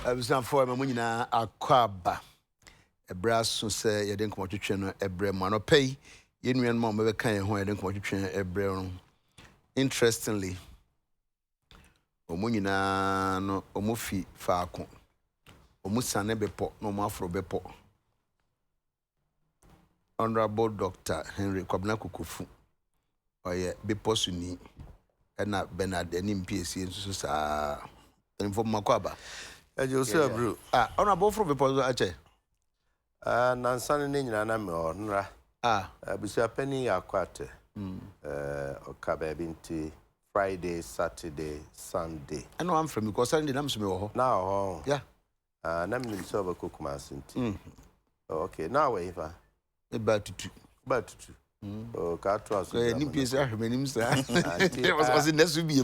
Abusan for me nyina akwaba. Ebra so se ye den komotwetwe no ebre mu anopai. Ye nuan ma me be kan ye ho ye den komotwetwe ebre no. Interestingly, omo nyina no omo fi faako. Omo sane bepo no omo afro bepo. Honorable Dr. Henry Kwabena Kukufu. Oye bepo suni. Na Bernard eni MPC nso sa inform makwaba. You say, bro. Honorable from the ache. Nansani ni nyina na me onra. Busia penny akwate. Okabe binti Friday, Saturday, Sunday. I know I'm from because Sunday nam me ho. Now, yeah. Na me nim so ba kokuma sinti. Okay, now we fa. About to. Oh, can't trust you. Ni piece ahmenim sa. Was in next be.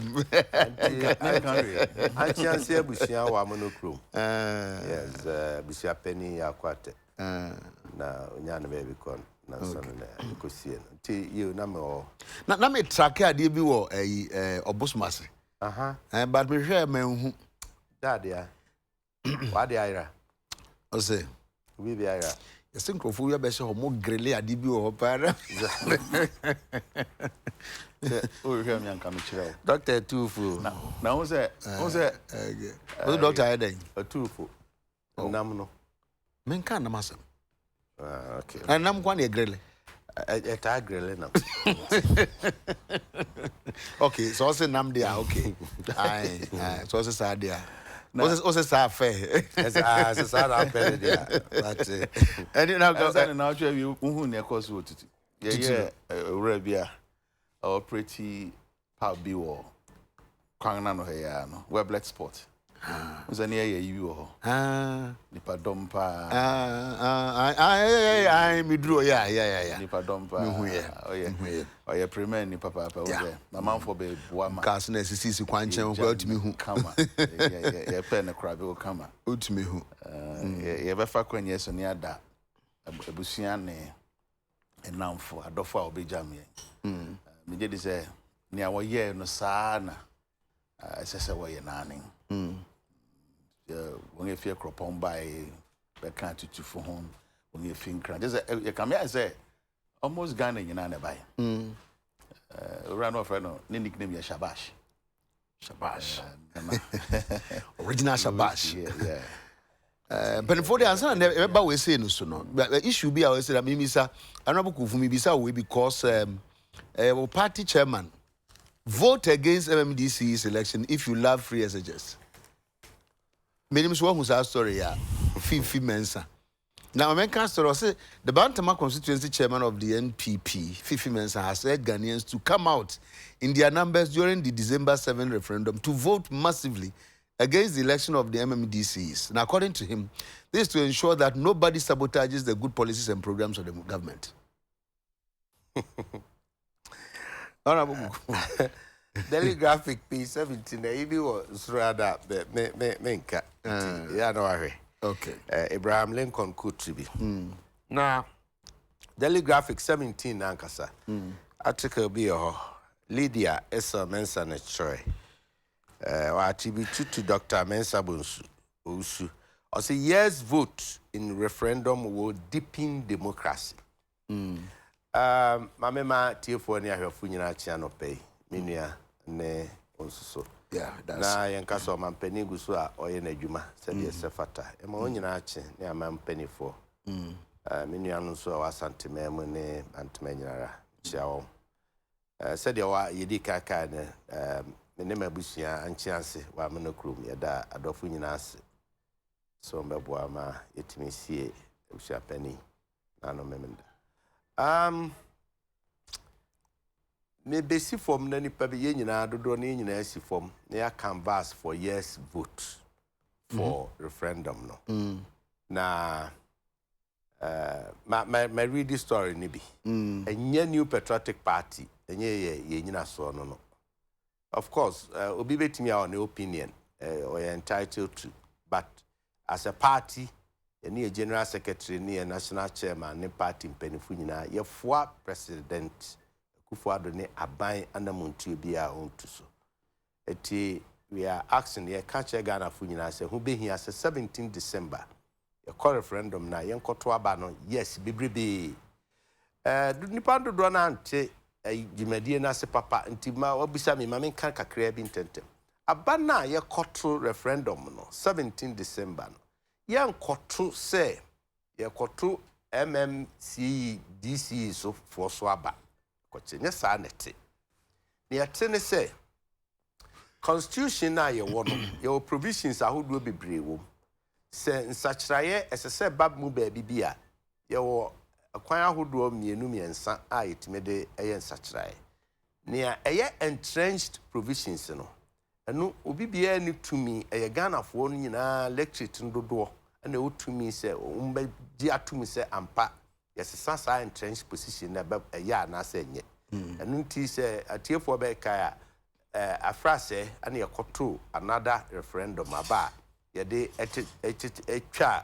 I chance here busia wa monokrom. Yes, busia penny akwate. Na onyane baby kon na son na kosie no. Ti you na me o. Na me track ade bi wo obosmase. But me hwe me hu. Daddy ah. What the ira? O say. We be ira. Sinkrofo we be so mo grele ade bi wo para. O hwe me anka me kire. Doctor Tufu. Na who say o doctor eden. Tufu. Nam no. Men kan na masam. Okay. And nam kwa na grele. Eta grele na. Okay, so say nam dia okay. Aye, so say sa dia. O say sa fair. Yes, sa na fair dia. That's it. And now go now try we hu na course wo titi. Yeah, owura bia operate power bi wo kwan na no he ya no weblet sport. Uzani ye yi wo. Nipa dompa. Me draw yeah. Nipa dompa. Me hu ye. Oh yeah, premier nipa papa o there. Na man for be boa ma. Cast na sisi kwan chen ko ultimi hu. Kama. Yeah, pen na crab o kama. Ultimi hu. Ye be fa kwanye so ne ada. Abusua ne enamfo adofo a obejam ye. Me je di say ne a wo ye no saa na sese wo ye naning. When you feel cropon by the country to for home, when you think, just you come here, I say, almost Ghana, you know, by run off, no nickname, you Shabash. Original Shabash. Yeah. But for the answer, never we say no, so no. But the issue be, I always say that Mimi, sir, I'm not going to be because party chairman vote against MMDC's election if you love free SHS. Many so who's our story, yeah. Fifi Mensa. Now, American story say the Bantama constituency chairman of the NPP, Fifi Mensa, has urged Ghanaians to come out in their numbers during the December 7 referendum to vote massively against the election of the MMDCs. And according to him, this is to ensure that nobody sabotages the good policies and programs of the government. Daily graphic P17 ibi wo surada menka ya no ahwe. Okay. Abraham Lincoln Kutribi. Na Daily graphic 17 ankasa. Article bi ho Lydia Esa Mensa na Troy. Wa attribute to Dr. Mensa Bonsu Osu. O say yes vote in referendum will deepen democracy. Mamema tiefo ni ahwefo nyina chia no pay. Minua ne onsuso. Yeah, that's na yenkaso mampani guso a oye na adwuma se de sefata e ma onyina ache ne amampani fo minua no so wa santemem ne antema nyinara chiawo se de wa yedi kaka ne ne mabusua anchianse wa monokrom yeda adofo nyina ase so mbeboa ma yetimi sie busua pani na no memenda me besi form na nipa be nyina dodo na nyina si form na ya canvas for yes vote for referendum no na my read this story ni bi enye new patriotic party enye ye nyina so no of course obi betimi a on opinion or entitled to, but as a party any general secretary ni national chairman ni party mpenifu nyina ye foa president Kufuado ne aban anamuntu bia ontu so eti we are asking ye catch Ghana for nyina say who be here say 17 December ye call referendum na ye nkoto aba no yes bebrebe nipa dodo na ante jimedie na se papa ntima obisa me ma menka kakra bi ntentem aba na ye koto referendum no 17 December no ye nkoto say ye koto MMC DC so for so aba koche nye sa nete ne yete ne say constitution na ye wo no ye provisions ahodo bebre wo se nsakyraye esese bab mu ba bibia ye wo akwan ahodo mienu miensa a yetimede eye nsakyraye ne eye entrenched provisions no eno obi bia ni tumi eye Ghana fo no nyina electric ndodo na otumi se umba di atumi se ampa yesesa sa entrenched position na ba eye na se nye eno nti se atiefo be kai afrase ane yakoto another referendum aba yede etwa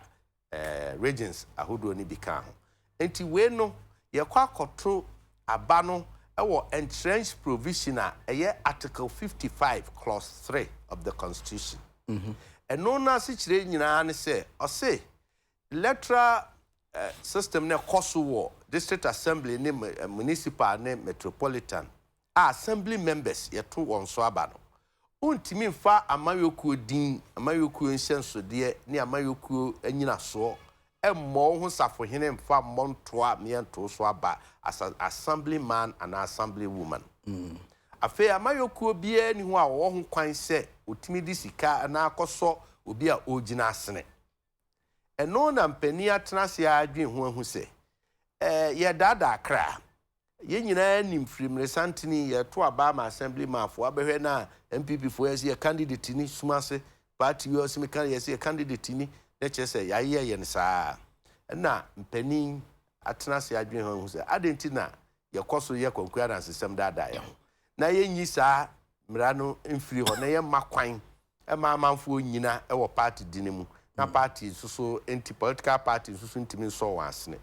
regions ahodo ni bika ho enti we no yakwa akoto aba no ewo entrenched provision a eye article 55 clause 3 of the constitution eno na se kire nyina ne se o se electoral system na koso wo district assembly ni municipal ni metropolitan assembly members yeto won so aba no untimi mfa amayokuo din amayokuo nsensode ni amayokuo anyina so emmo ho safohene mfa montoa miento so aba as assemblyman and assembly woman afi amayokuo bia ni ho a wo ho kwan se otimi di sika na akoso obi a ogina asene eno na mpani atenase adwen ho ahu se ye dada akra ye nyina nim from resantini ye to aba ma assembly mafo abehwe na MPP fo ye se candidate ni sumase party we osimi kan ye se candidate ni na chese ya ye ne saa na mpani atenase adwen ho se adenti na ye koso ye konkua na system dada ye na ye nyi saa mra no mfiri ho na ye makwan e ma amanfo nyina e wo party dinemu na party so anti political party so ntimi so wansene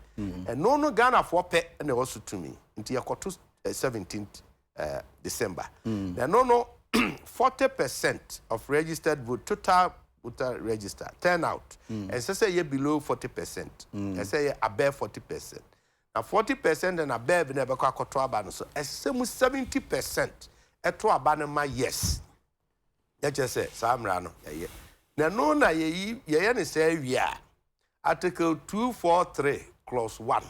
eno no Ghana for pe na wo so tumi nti yakoto 17th December na no 40% of registered vote total voter register turnout and say ye below 40% and say ye above 40% na 40% and above na be kwa akoto aba no so esemu 70% eto aba no ma yes ya chese samra no ye na no na ye ne say wia article 243 clause 1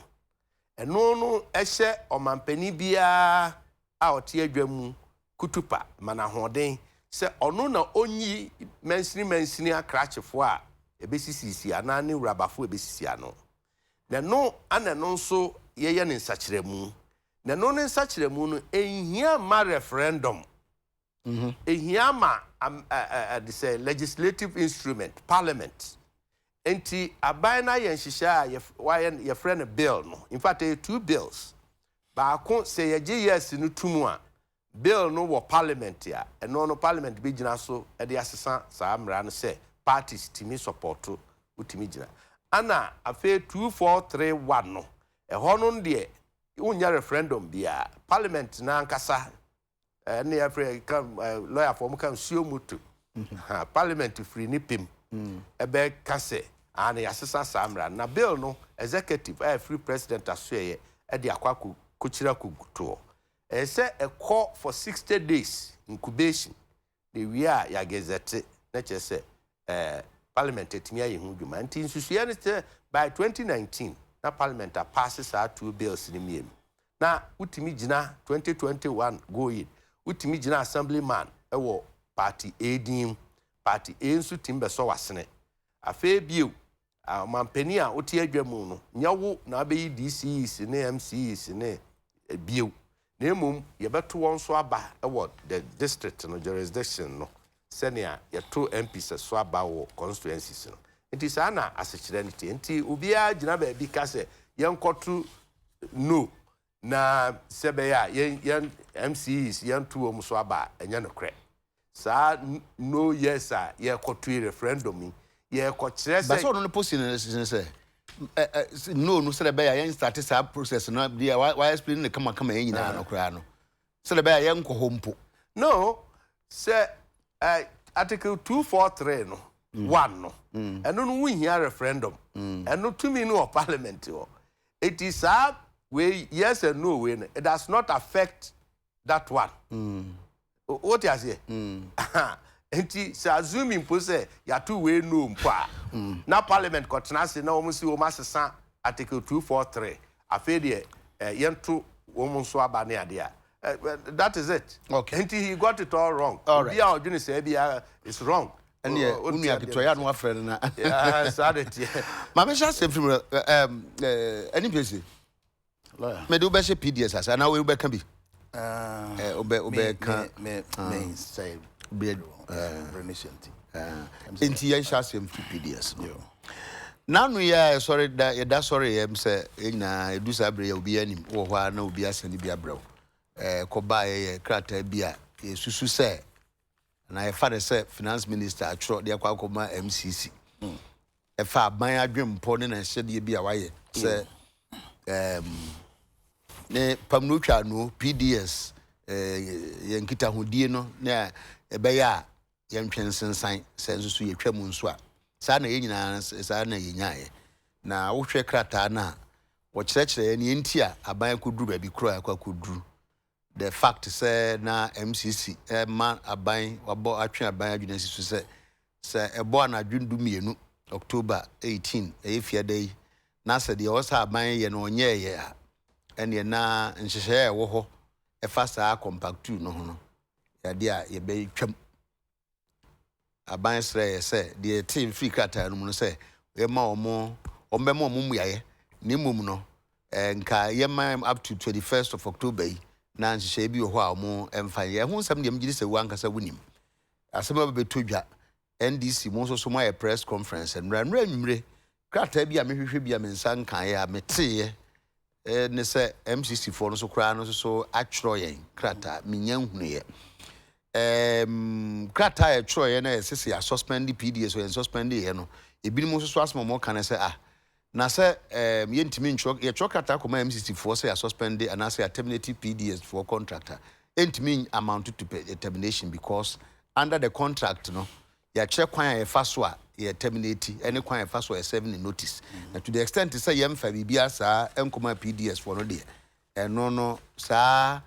eno no ehye omampani bia a ote adwamu kutupa mana hoden se ono na onyi mansini akrachefo a ebesisisi ana ne urabafo ebesisi ano na no ana no nso ye ne nsakiremu na no ne nsakiremu no ehia ma referendum ehia ma this legislative instrument parliament enti abana ye nhihia ye friend bill no in fact two bills ba ko say ye yes no tumu a bill no wo parliament ya eno no parliament be gina so e de asesa saa mra no say parties timi support utimi gina ana afa 2431 no e ho no de unya referendum bia parliament na nkasa ne afre lawyer for kan suo mutu parliament free ni pim ebe kase ana yasesa samra na bill no executive free president asoye e de akwa kuchira kuguto e say e call for 60 days incubation the we are ya gazette na chese parliament etimi aye hu dwuma nti nsusuye ne by 2019 na parliament passes our two bills ni miem na utimi gina 2021 go in utimi gina assemblyman ewo party A party A nso timbe so wasene afa bio mampani a ote adwamu no nyawo na abeyi DCs ne MCs ne bio na emom yebeto won so aba ewo the district no jurisdiction no senior yeto MPs so aba wo constituencies no nti sa na asechire nti obia gina ba bi ka se yenkoto no na sebe ya yen MCs yen tuo mu so aba enya no kre sa no yes a ye koto referendum ye ko kire se but so no position say no sebe ya yen start sa process no dia why explain the kama enyina no kra no sebe ya yen ko hompo no se Article 243 no. One no. And no we hear referendum. And no to me no parliament. It is way yes and no way. It does not affect that one. What you say? Enti se assuming po say ya two way no mpa. Na parliament kotena se na omo si o masesa article 243. Afi de yentu omo so aba ne ade a. That is it. Okay. Enti he got it all wrong. All right. Bia odwene say bia is wrong. And yeah, unu akitoya no afre na. Yeah, started here. Ma me sha sem from any place. Lawyer. Me do be she PDS as na we be kan bi. Me say Be renation. Enti yan sha sem to PDS. Now no ya sorry that sorry say na edu sabre ya obi anim wo hwa na obi asani bi abraw. Ko ba ye krata bia ye susu say na ye father say finance minister atro de akwa akoma MCC. E fa ban adwempo ne na hyede bi a waye say ne pamnotwa no PDS ye nkita hodie no na e be ya ye ntwensensan say nso ye twam nso a sa na ye nyina sa na ye nyae na wo hwe krata na wo kyerɛkyerɛ ne enti a aban koduru ba bi kro akwa koduru the fact say na MCC man aban wabo atwe aban adwuna sisu say ebo na adwundu mienu October 18 efia day na say de osa aban ye no onye ye a ene na nhyehyɛ e wo ho e fa saa compact 2 no ho no ya de a ye be twam aban sre say de team free kata no no say we ma omo ombe ma omo muyaye ni mum no nka ye ma up to 21st of October na nhyehyɛ bi ho a omo emfa ye ho nsɛm de mgiri sɛ wankasa wonim asɛm ba beto dwa NDC mo so mo press conference nra nwumre krata bi a mehwehwe bi a mensa nkan ya meteye ne sɛ MCC for no so kra no so atwro yen krata menya hunu ye krata e twro ye na sese ya suspend PDS so suspend ye no ebi mo so asmo mo kan sɛ na say yentimi nchok ye chokata koma MCC for say suspend and say terminate PDS for contractor entimi amount to pay termination because under the contract no ya check kwan ya fa so a ye terminate any kwan ya fa so a 7 notice na to the extent say ye mfa bibia saa enkoma PDS for no de no saa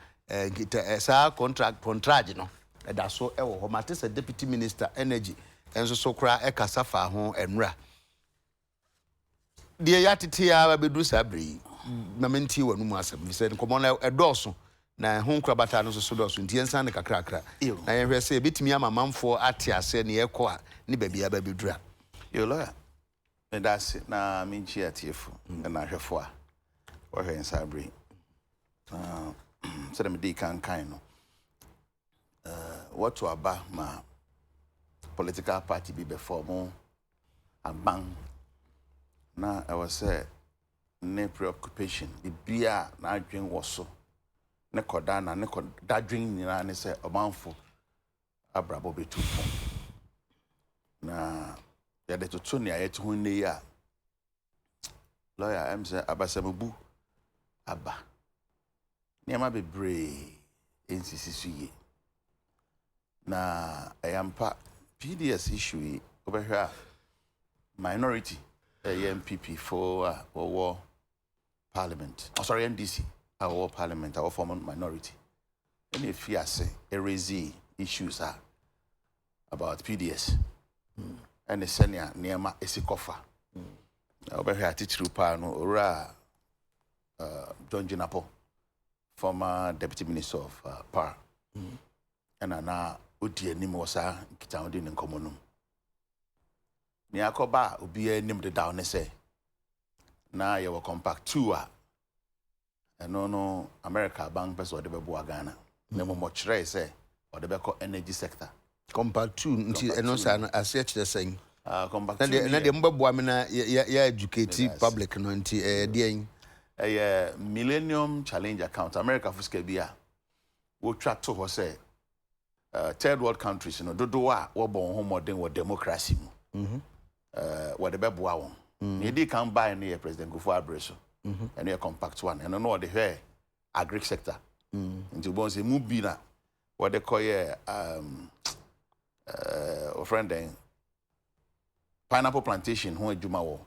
saa contract no da so e wo ho mate say deputy minister energy enso so kra e kasa fa ho enra de ya tete ya bedu sabri na menti wanu mu asem bi se nkomo na edoso na ho nkra bata no so doso ntie nsan ne kakrakra na ye hwe se betimi ama manfo ate ase ne yeko a ne babia ba bedura Yo lawyer. And that's na minchi atiefu na hwefo a wo hwe sabri so dem dey kan no what to aba ma political party be before mo aban na I was ne preoccupation bibia na adwen wo so ne koda na ne koda adwen nyina ne se omanfo abrabo betu na ya de tutu ne ayet ho ne ya lawyer am say abasamubu aba ne ma bebre nsisi ye na ayampa PDS issue obehwa minority MPP for our parliament. Oh, sorry, NDC, our parliament, our former minority. And if you say raise issues are about PDS and the senior Niama Esikofa. Over here, teacher Pano or John Jinapo, former deputy minister of Power. And now Uti Nimosa Kitaudin in Comonum. Ni akoba obi anim de down ne say na ye wo compact 2 a eno no America bank person de bebo Ghana na mo kire say o de beko energy sector compact 2 nti eno sa na ase kire sen compact 2 na de mbabo amena ya educate public no nti de millennium challenge account America fuska bia wo twa to ho say third world countries no dodo a wo bon ho modern wo democracy mu what the bebo awon you dey can buy near President Gufo Abreso and your compact one and no the hair agri sector into bon say mu bi na what they call friend then pineapple plantation who adwuma wo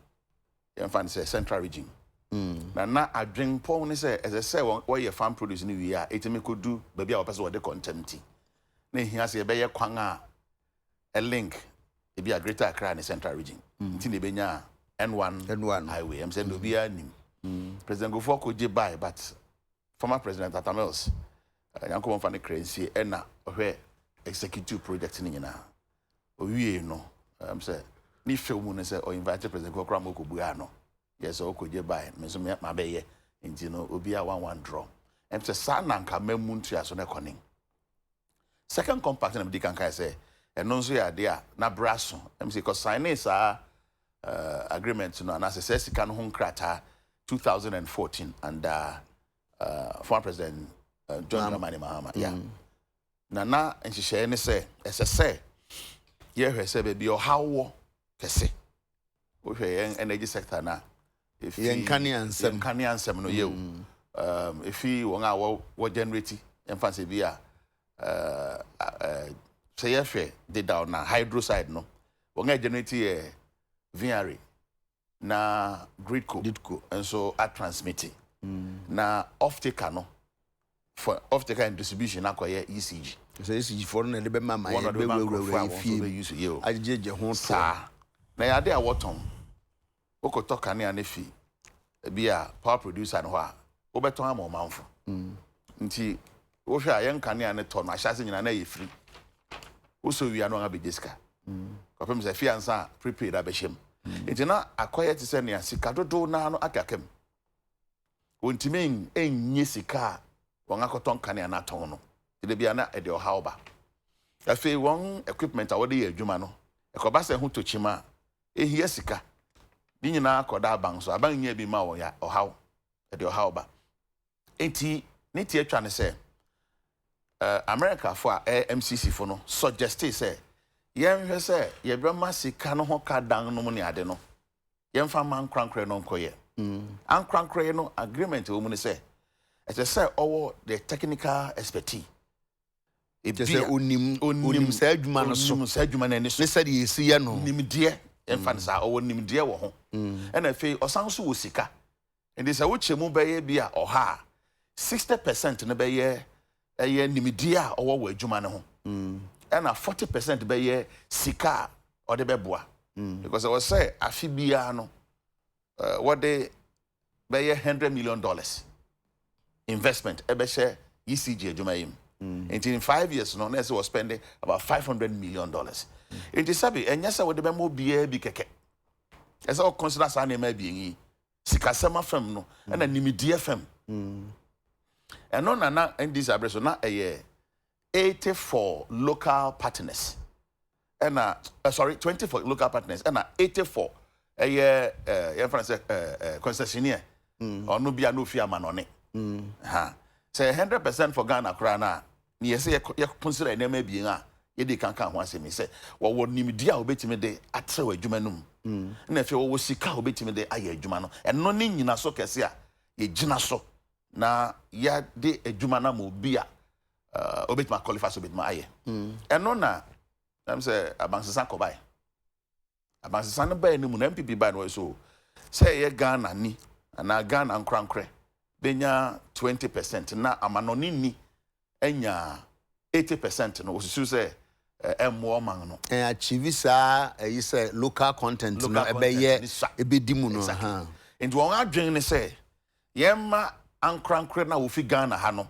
yɛn fa say central region na adwen pon ne say as I say why your farm produce ni wi a etimi kodu baabi a wopɛ sɛ wɔde contempt na ehia sɛ yɛbɛyɛ kwan a link ebi a greater Accra ne central region nti ne benya N1 highway am saying obi anim President Gofo ko je buy but former President Atamels yanko fa ne crancy na ohwe executive project ni nyina owie no am say ni film no say o invite President Gofo ko bua no yes o ko je buy me so ma be ye nti no obi a 1-1 draw am say sa na nka mamu ntua so na konin second compact na be kan kai say eno nso ya de a na braso am say ko sign is agreement no na say sika no ho nkrata 2014 and former President John Dramani Mahama na nhihye ne say esese ye hwe say be o hawo kese o hwe yen energy sector na if yen kaniansem no ye if won a wo generate emphasis bi a say ye hwe de down na hydro side no won a generate VRA na gridco and so at transmitting na off taker no for off taker and distribution akoye ECG so ECG for na de be mama ye be we use you ajeje ho to na ya de a woton okotoka ne anefi bi a power producer no a obeton am omanfo nti wo hwe a yen kane ane to no ahyase nyina na ye free wo so wi anu nga bejeska kopem se fiansa prepaid abehiem nti na akoye ti se ne sika dodo na no akakem wontimen enye sika won akoton kane na ton no de bia na e de ohaoba afi won equipment a wode ye adwuma no ekoba se ho tochima ehia sika di nyina akoda aban so aban nya bi ma wo ya ohaw e de ohaoba enti ne tie atwa ne se America for MCC for no suggest say yen hwe say ye brema sika no ho ka dan no ne ade no yen fa man krankre no nkoye an krankre no agreement wo mu ne say it say owo the technical expertise it say onim sa adwuma no so sa adwuma na ne so ne say ye si ye no nimdie yen fa sa owo nimdie wo ho na fe osan so wo sika and say wo chemu be ye bia oha 60% ne be ye nimdie a owo wo adwuma ne ho and 40% be ye sika or the beboa because I was say afibia no what they be $100 million investment e be share ECG adwumayim in 5 years no nurse was spending about $500 million it is sabi enya say what the mo bia bi keke esa o consider sa na ma bi yi sika sama fam no and nimdie fam and no na in this address na 84 local partners and 24 local partners and 84 concessionaire or no bia no fia manone say 100% for Ghana kra na ni yesi ye consider na ma bi a ye di kan ho asemi say wo nimdi a obetimi de atre adwuma num na fe wo sika obetimi de aye adwuma no eno ni nyina so kese a ye gina so na ya de adwuma na mo bi a obetima qualify so obetima aye eno na am say abansesa ko bai abansesa no bai ni mu na MPP bai no so say ye Ghana ni na Ghana nkrankre benya 20% na amanoni ni enya 80% no osusu say emmo man no achieve sa you say local content no ebeye ebedimu no ha nti won adwen ne say yemma ankrankre na wo fi Ghana ha no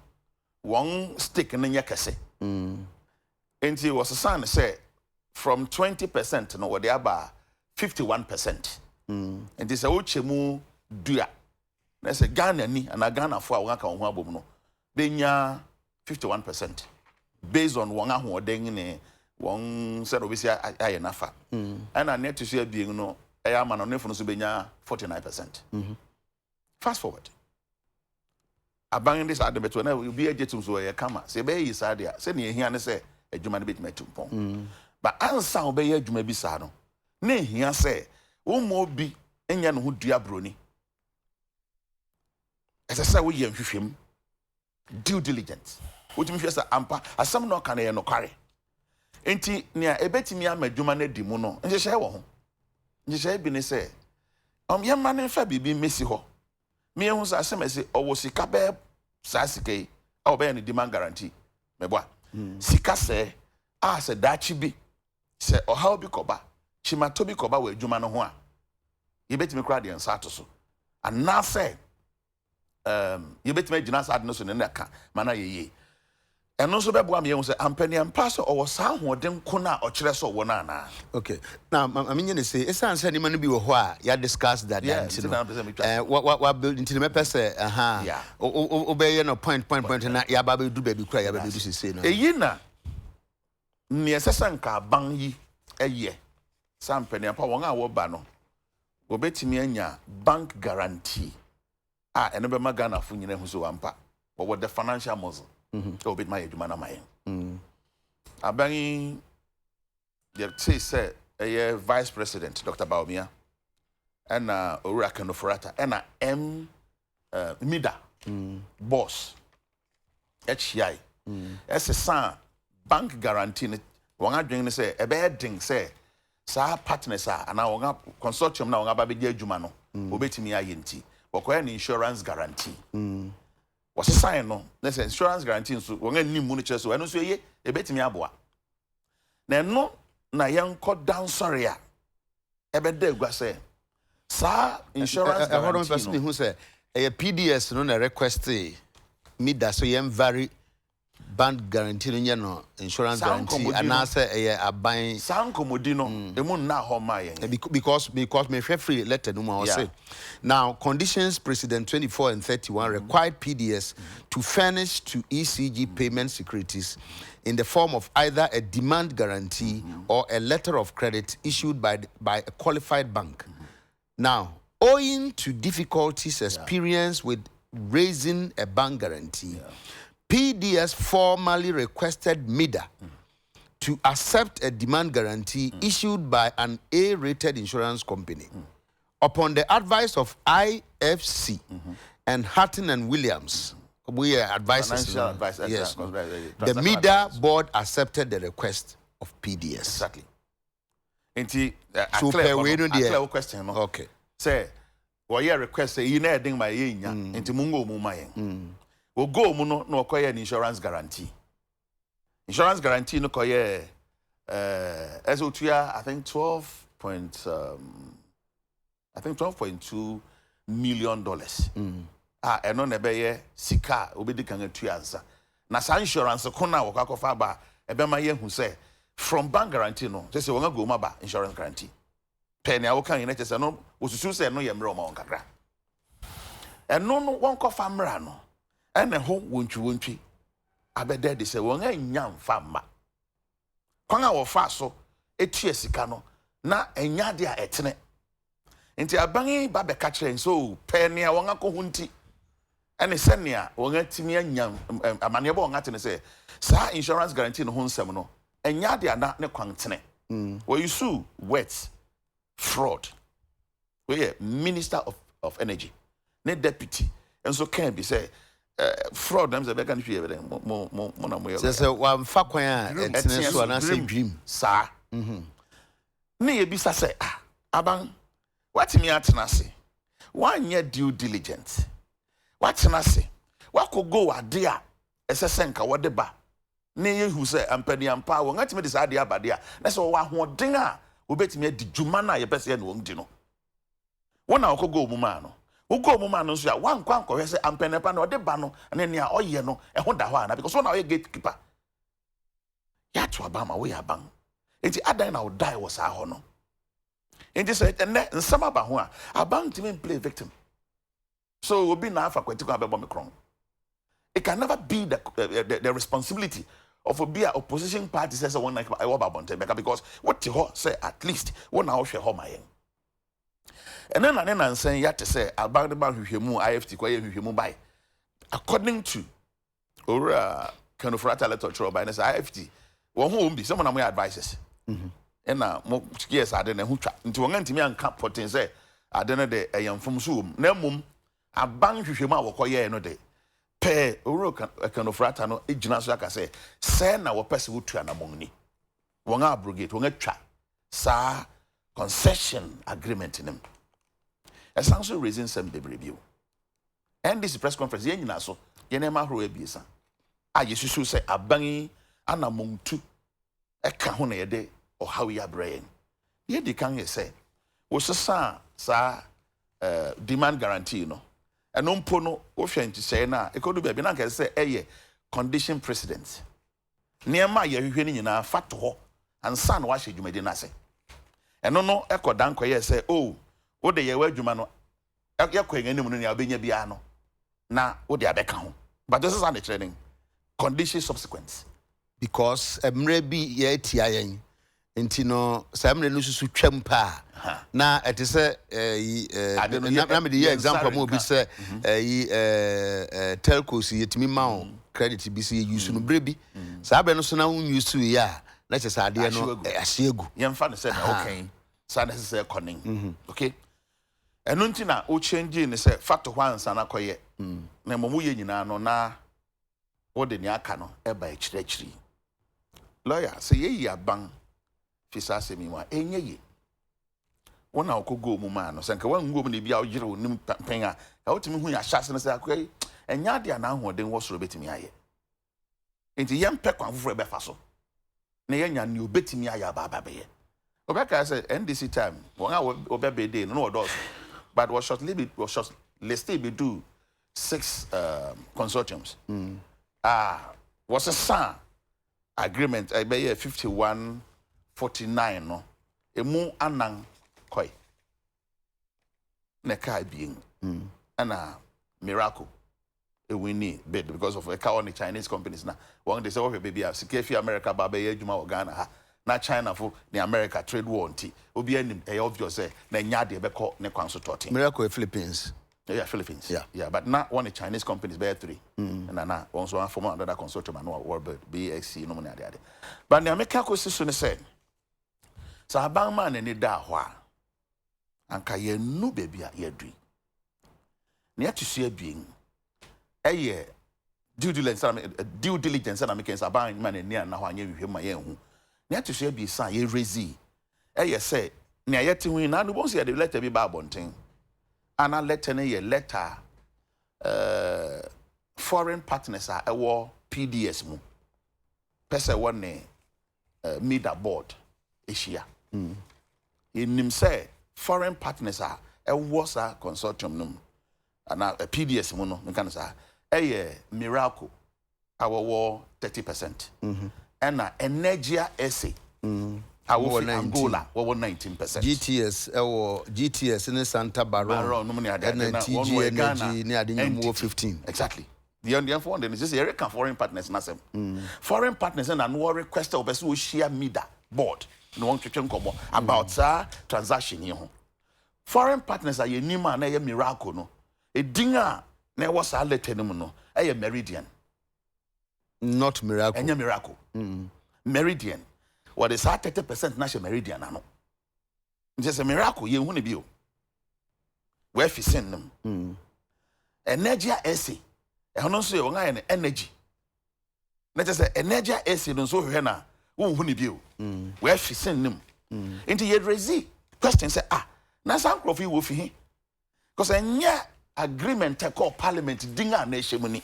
one stick in your kese. And he was a son say from 20% no what they about 51%. And this a uchemu dua. Na say Ghana ni and a Ghana for one ka ho abom no. Benya 51% based on one ho den ne one said obisi aye nafa. And a net to see being no e ama no nefo no so benya 49%. Fast forward. Abang this admit when will be a jetum so ye kama say be yi sa dia say ne hia ne say adwuma ne betima tumpon but ansa obey adwuma bi sa no ne hia say wo mo bi enya no ho dua broni ese say wo ye nhwehwem due diligence wo timi hwe say ampa asam no ka na ye no kware enti nia ebetimi amadwuma na di mu no nhye hye wo ho nhye hye bi ne se yemma ne fa bibi mesi ho me hu sa semese owo sika be sa sika yi a obe ne demand guarantee mebo sika se a se dachi bi se ohaw bi koba chimato bi koba wa adwuma no ho a yebetimi kra de nsa to so ana se yebetimi agina sa de no so ne na ka mana yeye eno so bebo am ye hu se ampani ampa so owo sa hoden ko na o kire so wo na na. Okay, now I mean you say esan say ni man bi wo ho a ya discuss that what build into the person yeah obey no point na ya ba be do baby kura ya ba be do say no eyi na ne esesa nka ban yi eye sampani ampa won a wo ba no obetimi anya bank guarantee eno be magana fu nyina hu so wampa wo the financial muscle obit my eduma na my abani they say vice president Dr. Baumia and Owura Kenofurata and Mida boss HCI as bank guarantee won adwen say e be ding say sa partners and na consortium na won aba be di adwuma no obetimi ayenti bokoya ni insurance guarantee was sign no let's insurance guarantee so won ani mu no kire so eno so eye e betimi aboa na no na yanko down sorry a e be da egua say sa insurance guarantee person who say a PDS no na request me da so yem very bank guarantee no insurance guarantee and answer a buy san komodi no emu na ho ma yen because me free letter no more say now conditions President 24 and 31 required PDS to furnish to ECG payment securities in the form of either a demand guarantee or a letter of credit issued by a qualified bank. Now, owing to difficulties experienced with raising a bank guarantee, PDS formally requested MIDA to accept a demand guarantee issued by an A-rated insurance company. Upon the advice of IFC and Hatton and Williams, we are advisors. Yes. The MIDA board accepted the request of PDS. Exactly. Enti so clear question no. Okay. Say, what your request say you na ding my yenya enti mungo mu mayen. We go mu no okoye an insurance guarantee. Insurance guarantee no koye esotua I think 12.2 million dollars. Eno na be ye sika obedi kan atu ansa. Na sa insurance ko na wakakofa ba ebe ma ye hu say from bank guarantee no say won go ma ba insurance guarantee. Penny awo kan yin say no osusu say no ye mre o ma won kakra. Eno no won kofa mra no ene ho wontwi abede de say won anya mfa ma. Kwan a wo fa so etua sika no na enya de a etene. Nti abangi ba be ka kire so penny a won akọ hunti ene senia won atimi anya amane bo won atene say sa insurance guarantee no ho nsem no enya de ana ne kwantene. Wo you sue wet fraud. We minister of energy ne deputy enso can be say fraud them say be kan hwe be mo na mo ye say wa mfa kwan a etene so na say dream sa ne ye bisa say aban watimi atena se wanye due diligence watena se wakogo ade a esesenka wode ba ne ye hu say ampani ampa won atimi de sa ade abade a na se wo ahoden a obetimi adi dwuma na ye pese ye no won di no wona wakogo omuma no ugo omuma no so a wankwa nkɔhwɛ sɛ ampani pa na ode ba no ne ne a ɔyɛ no ɛho da hɔ ana because wona ɔyɛ gatekeeper ya to abama wo ya ban enti adan na wo die wo sa hɔ no. And just said, and some about who are bound to play victim. So we'll be now for quite a it can never be the responsibility of a be opposition party says one like I want because what you say at least one hour share home. And then I'm saying you have to say about the bank who IFT who buy according to or kind of rata letter by IFT one who be someone of my advices. Ena mo yes ade na hutwa nti won antimi anka poten say ade na de eyamfom so na mum aban hwehwem a wokoye no de pe oro kan of rata no ejina so aka say na wo pese wotua na mongni wonga abrogate wonga twa sa concession agreement in him. As also raising some baby review. And this press conference, yen na so, yenema hro ebiesa. A yesusu say abangi ana muntu eka ho na yede or how ya brain. Ye di kan ye say, wo sa demand guarantee no. And mpo no wo hwe nti say na e kodu baby na ka say eye condition precedent. Niema ye hwehwe ni nyina fato ho ansa na wa hye dwumadi na say. Eno no ekodan koye say oh wo de ye wa adwuma no yakwa anim no ne abenya bia no na wo de abeka ho. But this is an training condition subsequent because emre bi ye tia yen enti no samre no susu twam pa na etese na me the example mo bi say telcos yetimi ma credit bi say use no bre bi sa be no so na use to ya na che sa de no asiegu yemfa no say okay sa na say cunning okay eno nti na o change ni say fact hwansa na koye na momu ye nyina no na wo de ni aka no e ba chirechiri lawyer say ye yaban fisa semi wa enye ye wona okogo mu ma no senka wan ngom ne bia ogire onim pen a ka wotimi hu ya hyase no say akoy enya de na hoden wo soro betimi aye enti yempe kwan foforo be fa so na yenya ne obetimi aye baba be ye obeka say NDC time won a obebe dey no odos but was shortlisted be do 6 consortiums was a sign agreement I be 5149 no emu anan koi na kai being ana miracle a winning bid because of a car on the Chinese companies now one they say okay baby security America baba ye juma Ghana ha na China for the America trade war nti obi anim e obvious say na nya de be ko ne kwan so totin miracle Philippines Philippines yeah but not one of the Chinese companies be 3 and na one so form another consortium and World BXC no money ade but the America ko siso ne say sa ban man ne da ho a anka ye nu baby a ye dui ne atusu abien eye due diligence na make sa ban man ne na ho anya hwehwe ma ye hu ne atusu abien sa ye rezi eye say ne ayete hu na no bon say the letter bi ba bonten ana letter ne ye letter foreign partners are ewo PDS mu pese one media board Asia nim say foreign partners are ewo sa consortium num ana PDS mu no nka no sa miracle our 30% and Energia SA our Angola we 19%. GTS in Santa Baron no TG Energy near the 15 exactly. The phone is just a foreign partners na sem foreign partners and no request of person who share media board no one question come about transaction here foreign partners are yenima na miracle no e dinga na was a letter no Meridian not miracle enya miracle Meridian what is 30% national Meridian ano just a miracle ye hu ne bio we fi sen them Energia SA e hono so ye won energy na just say Energia SA no so hwe na wo hu ne bio we fi sen them into ye raise question say na san crofo wo fi he because enya agreement take call parliament dinga na ehye mu ni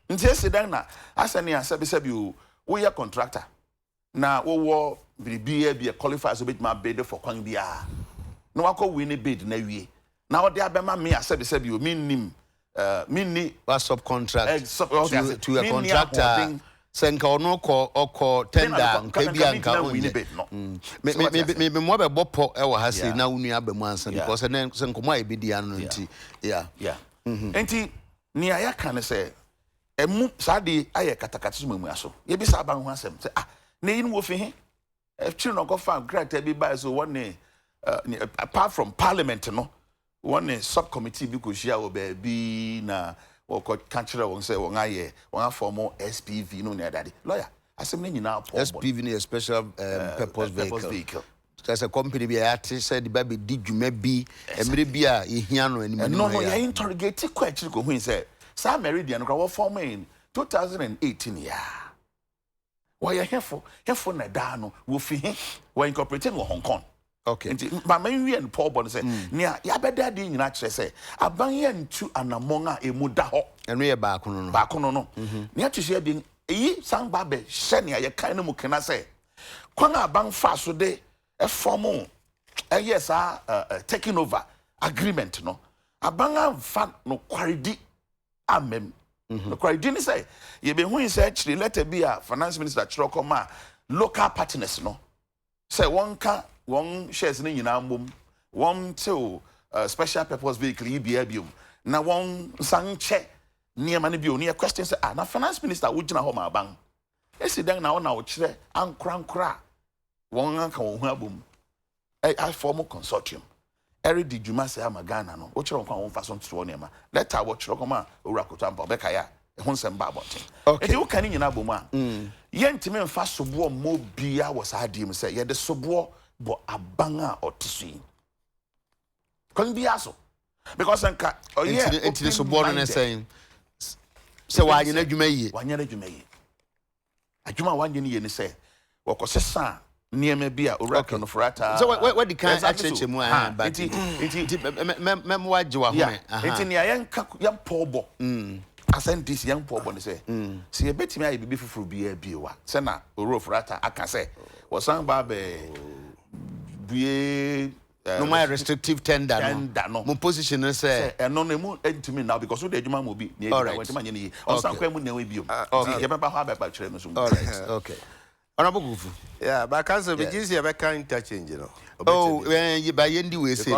nti ese dan na asani asabi wo ye contractor na wo biribi be qualify so bit ma bid for kwan bia na wako win bid na wie na wo de abema me asabi o minni subcontract to a contractor senka ono ko tender nka bia nka win me mo be bopo e wo ha sei na wonu abamu ansa because senko mo ai bidi anu nti enti ni aya kan se emu sade aye katakata so mamu aso ye bi sa ban ho asem se na yin wo fi he chiri no go fa grant bi buy so one apart from parliament no one subcommittee bi ko share wo ba bi na wo ko kanchira won say won aye won form SPV no na dade lawyer asem na nyina SPV ni a special purpose vehicle as a company bi at said ba be di dwuma bi emre bi a ehia no anim no ya interrogate ko achiri ko hu say sa Meridian no wo form in 2018 ya Why you here for na da no wo fi he we incorporating wo Hong Kong. Okay. Nti ma man wi en Paul bon say nia ya beda de nyina kire say aban ye ntu anamon a emu da ho. Eno ye ba kono no. Ba kono no. Nia twehye de eyi san ba be hye ne ye kan no mu kena say kwan aban fa so de e form yes taking over agreement no. Aban fa no kwaredi amem. No kwaredi ni say ye be hu say actually let it be a finance minister chirokoma local partners no. Say one shares ni nyina mbom one till special purpose vehicle EBA biom na one sanche niema ne bio ne question say na finance minister wo gina ho ma ban esi dan na wo kire ankra one anka wo hu abom I form consortium eri di juma say amagana no wo kire wo kwa wo fa so ntoro niema let our kire koma owura kotampa beka ya ehun sem ba abotin enti wo kan nyina bom a yentime mfa sobo mo bia wo sa adim say ye de sobo bo abanga otisui kon bia so because nka enti sobo no saying say wanye na adwuma yi adwuma wanye ne ye ne say wo ko sesa niema bia owura no frata so what the kind actually mu but enti mem waje wa home enti ne yanka yan pobo ascendis young poor bonne say see a bit me I be fufu bia biewa say na oro frata aka say wasan ba be bie no my restrictive tender no mo position say no no mu entimi now because the adwuma mo bi na e went man ye osan kwa mu na we bio ye beba ha beba kire no so all right okay honorable Gufu yeah but cancer be this year be can interchange no oh when you buy ndi we say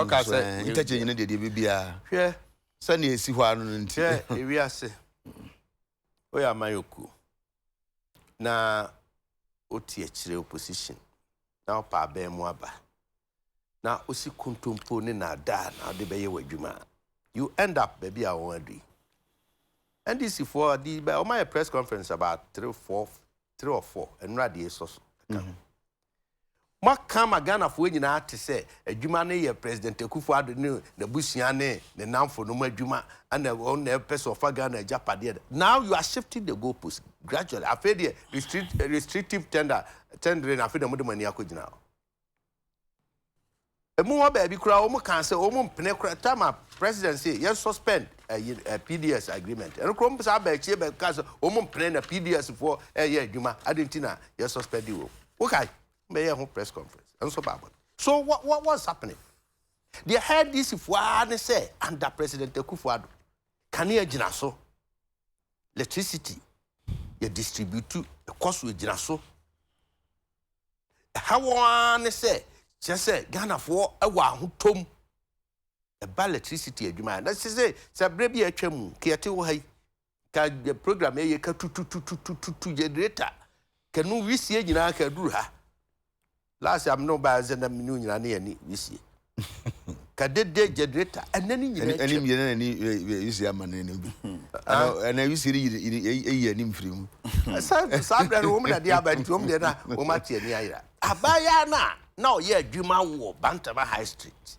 interchange no de bia hwe say na esi ho anu nti ewi ase oya mayoku na oti akire opposition na opa aban mu aba na osi kuntumpo ne na da na de beye wadwuma you end up baby a won adu and this for the by my press conference about 3 or 4 and radio so ma kama Ghana fo nyina ate se adwuma ne ye president Akufo-Addo ne na busua ne namfo no adwuma and on the person of Ghana Japade. Now you are shifting the goalpost gradually. I feel the restrictive tendering I feel the money mani akogina. Emu wa ba bi kura o mo kan se o mo mpene kura time presidency yes suspend a PDS agreement. And krom sa ba chie ba ka se o mo mpene na PDS for ye adwuma adentina yes suspend you. Okay. May have press conference and so bad. So what's happening? They heard this if one say under President Akufo-Addo can you so electricity you distribute to the cost with jinaso. How one say just say Ghana for a who tom a electricity demand. That's say Sabrabi HM Kiatu Hay can the program a to generator can no we see in Aka do her. Last I'm no bad and I'm new any we see. Kadede generator and then any use your money and I use a name free. Some woman at the Abbott room there, Omati and Yaira. Abayana, now ye Juma war, Bantama High Street.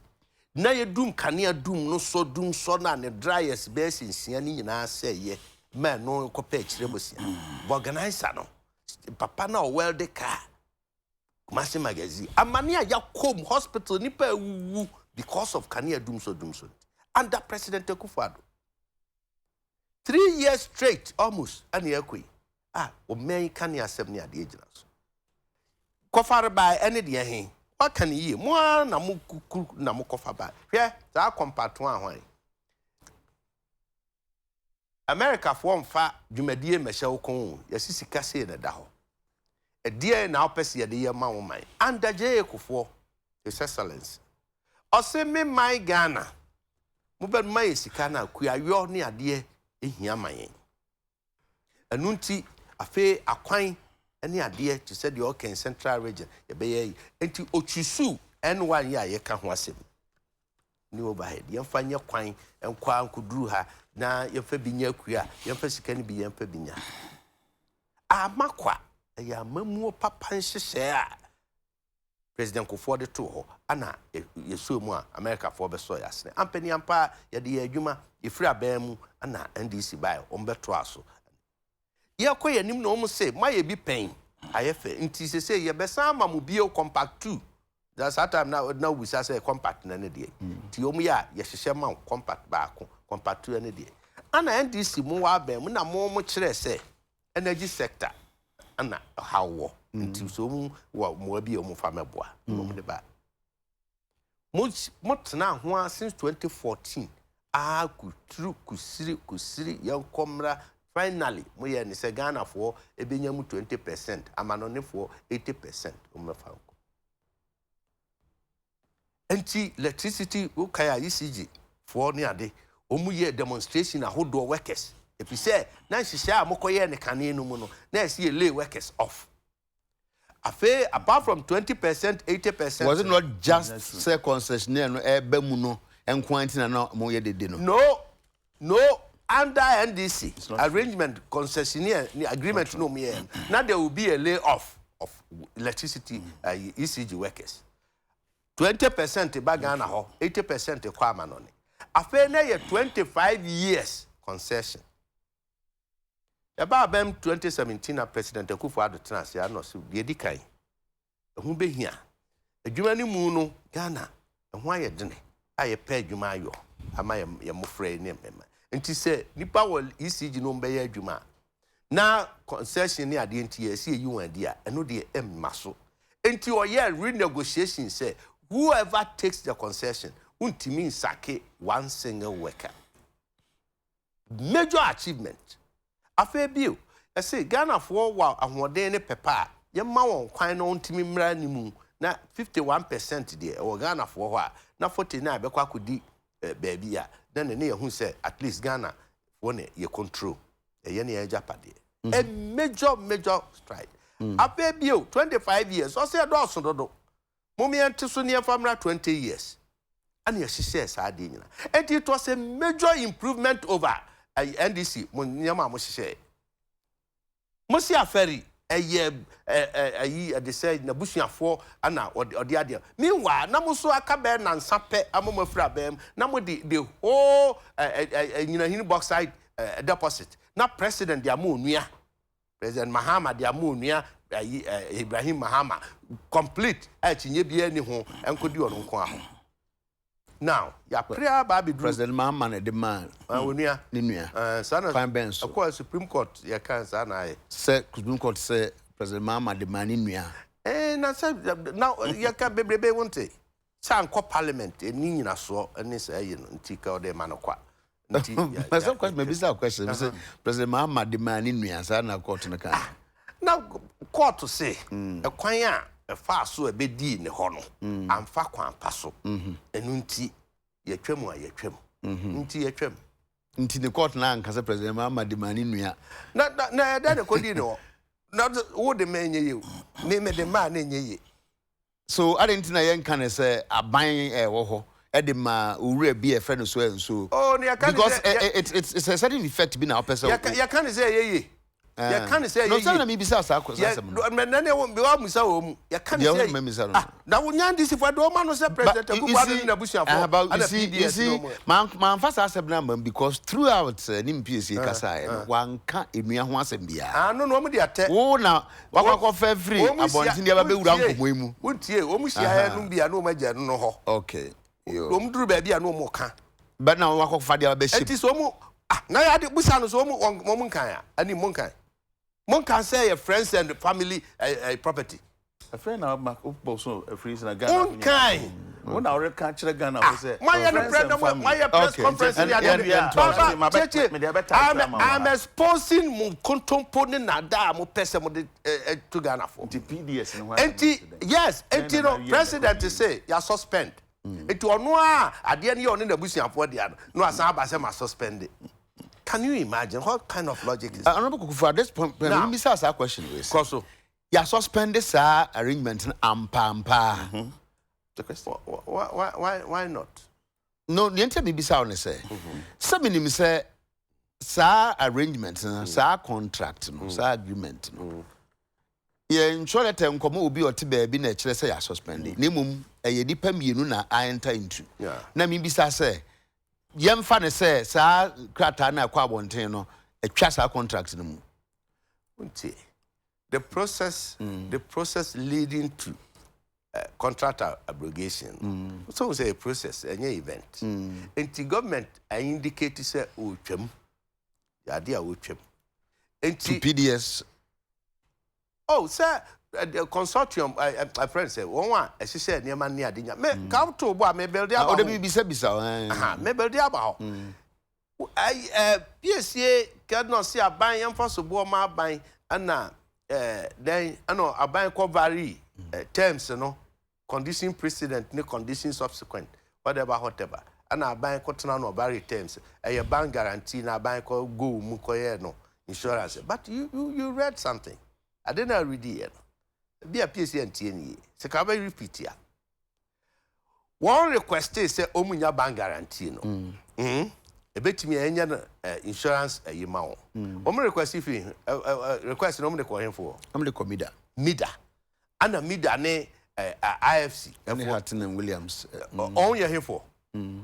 Now you doom can near doom, no so doom, son and the driest base in Siani and I say, ye, man, no copage, Rebusia. Organize, no. Papa now well the car. Kumasi magazine. Amania ya come hospital nipa wu because of Kania Doomso. Under President Akufo-Addo. 3 years straight, almost, and yakui. O me Kania 7 at the age. Kofar by any day. What can ye? Moi namu kofa by. Yeah, that compared to one. America form fa Jumedie Michelle Con, Yasisi Cassie the Daho. A dear now pesi a dear man, and the Akufo, His Excellency. Or say me my Ghana. Mubad my sikana, queer your near dear in Yamayan. A nunti, a fair, a quine, any idea to set the okay in Central Region, a bay, and to Ochisu, and 1 year ye can't was him. New overhead, young find your quine, and quine could drew her, now your febinia queer, your first can be young febinia. Ah, Makwa. Ya mamu papa nhyehyɛ President Akufo-Addo to ho ana yeso mu a America for be so yasne ampani ampa ye de adwuma efiri aban mu ana NDC bai ombeto aso ye koye nim na omu say ma ye bi pen ayefe nti se ye besa ma mu bio compact 2 that's that time now we say compact na ne de ti omu ya ye hihye ma compact baako compact 2 ne de ana NDC mu wa ba mu na mo kire se energy sector ana hawo nti so mu mo bi omu fa meboa mo ne ba mo tena ho since 2014 kusiri yankomra finally mo ye ni se Ghana for ebenya mu 20% amanone for 80% umefa nko enti electricity ukaya ECG for ni ade omu ye demonstration ahodo workers if say na hihia amokoye ne kane no mu no na esi lay workers off afa apart from 20% 80% was it not just say concessionaire no ebe mu no enkwanti na mo ye dede no no under NDC arrangement concessionaire agreement no me now there will be a layoff of electricity ECG workers 20% ba Ghana ho 80% kwa manone afa na ye 25 years concession about 2017 na president Akufo-Addo trans ya no so de dikai ehu behia adwuma ni mu no Ghana ehu aye dene aye pa adwuma ayo ama ye mofrɛ ne mmema nti se nipa wol ECG no mbe ya adwuma na concession ni ade nti ye se yi wan ade a eno de emma so nti oye renegotiation say whoever takes the concession untimi nsake one single worker major achievement afa bio I say Ghana for wa ahoden ne pepa ye ma won kwan no untimi mra ni mu na 51% de o Ghana for ho a na 49 be kwa akodi baabi a then ne hu say at least Ghana for ne ye control ye ne ye japade a major stride afa bio 25 years so say do so dodo mommy ante so ne famra 20 years and ye hye sa ade nyina and it was a major improvement over NDC mo nyama mo hye mo si aferi they say na busuafo ana odi ade meanwhile na mo so aka be na nsape amomafura bem na mo the whole nyina bauxite deposit na president dia mo nua president Mahama dia mo nua Ibrahim Mahama complete achinye bia ni ho enkodi ono nko aho now ya prayer baby president Mahama na the man onua ni nua sana fine bench akwa Supreme Court ya kan sana ai say Supreme Court say president Mahama the man ni nua na say now ya ka bebrebe wonte san ko parliament ni nyina so ni say yi no nti ka o de man kwa nti ya some question maybe say question say president Mahama the man ni nua sana court no kan now court say e kwan a fa so e be di ne ho no amfa kwan paso enu nti ye twam a ye twam nti ye twam nti the court na anka say president Mahama the man ni nua na da de kodi no na wo de menye ye me de man na enye ye so adentina yen kan say aban wo ho e de ma owura bi e fe no so en so oh ne kan because it's a certain effect bi na person ya kan say ye ya kan say no say na me bisa sa kwasam no na ne wo wa musa wo mu ya kan say na wo nyan disi for do man no say president Akufo-Addo na busuafo about you see man fast asem na man because throughout nim PSC kasa wanka enua ho asem bia no no mo de ate wo na wakwa fa free abontin dia ba bewura nkomo emu wontie wo mu sia no bia no magya no ho okay yo wo mu duru ba bia no mo ka but na wakwa fa dia ba ship enti so mu na ya de busa no so mo nkan ya ani mo nkan Mon can say your friends and family property. A friend now make up so a friend in Ghana. Okay. When I catch the Ghana say. My press conference I'm exposing mo contempo ni nada mo pese mo to Ghana for. The PDS no. Yes, enti no president say ya suspend. Enti ono a ade ne yo ne na busuafo de no asan abase ma suspend. Can you imagine what kind of logic is that? Honorable Kufuor, at this point, let me ask a question. Koso. You suspend this arrangement ampa. The question. Why not? No, the entire BBC only say. Some of say, sa arrangement, sa contract, sa agreement. Yeah, ensure that nkomo obi otibe bi na kire say ya suspend. Nemum eye dipa mienu na enter into. Na me bisa say yemfa ne say sa krata na kwa abonten no atwa sa contract no mu unti the process leading to contract abrogation. So we say a process, any event. And the government I indicate say uchem, the idea uchem. And to PDS. Oh, sir, the consortium, my friend said, one, as she said, near man near dinner. Me come to boy, me build the about. Me build the about. PSA cannot see a buying impossible my buying, and then I know a buying could vary terms, you know. Condition precedent, no condition subsequent, whatever. And I buy cotton or vary terms. A bank guarantee, na buy go mukoye no insurance. But you read something. I didn't read it. Be a PSC and TNE. So can I repeat here? One request is say omunya bank guarantee no. A bit me any insurance a yamao. One request if you request no me him for. I'm the comida. Mida. And a mida ne IFC. Hatton and Williams. All you're here for.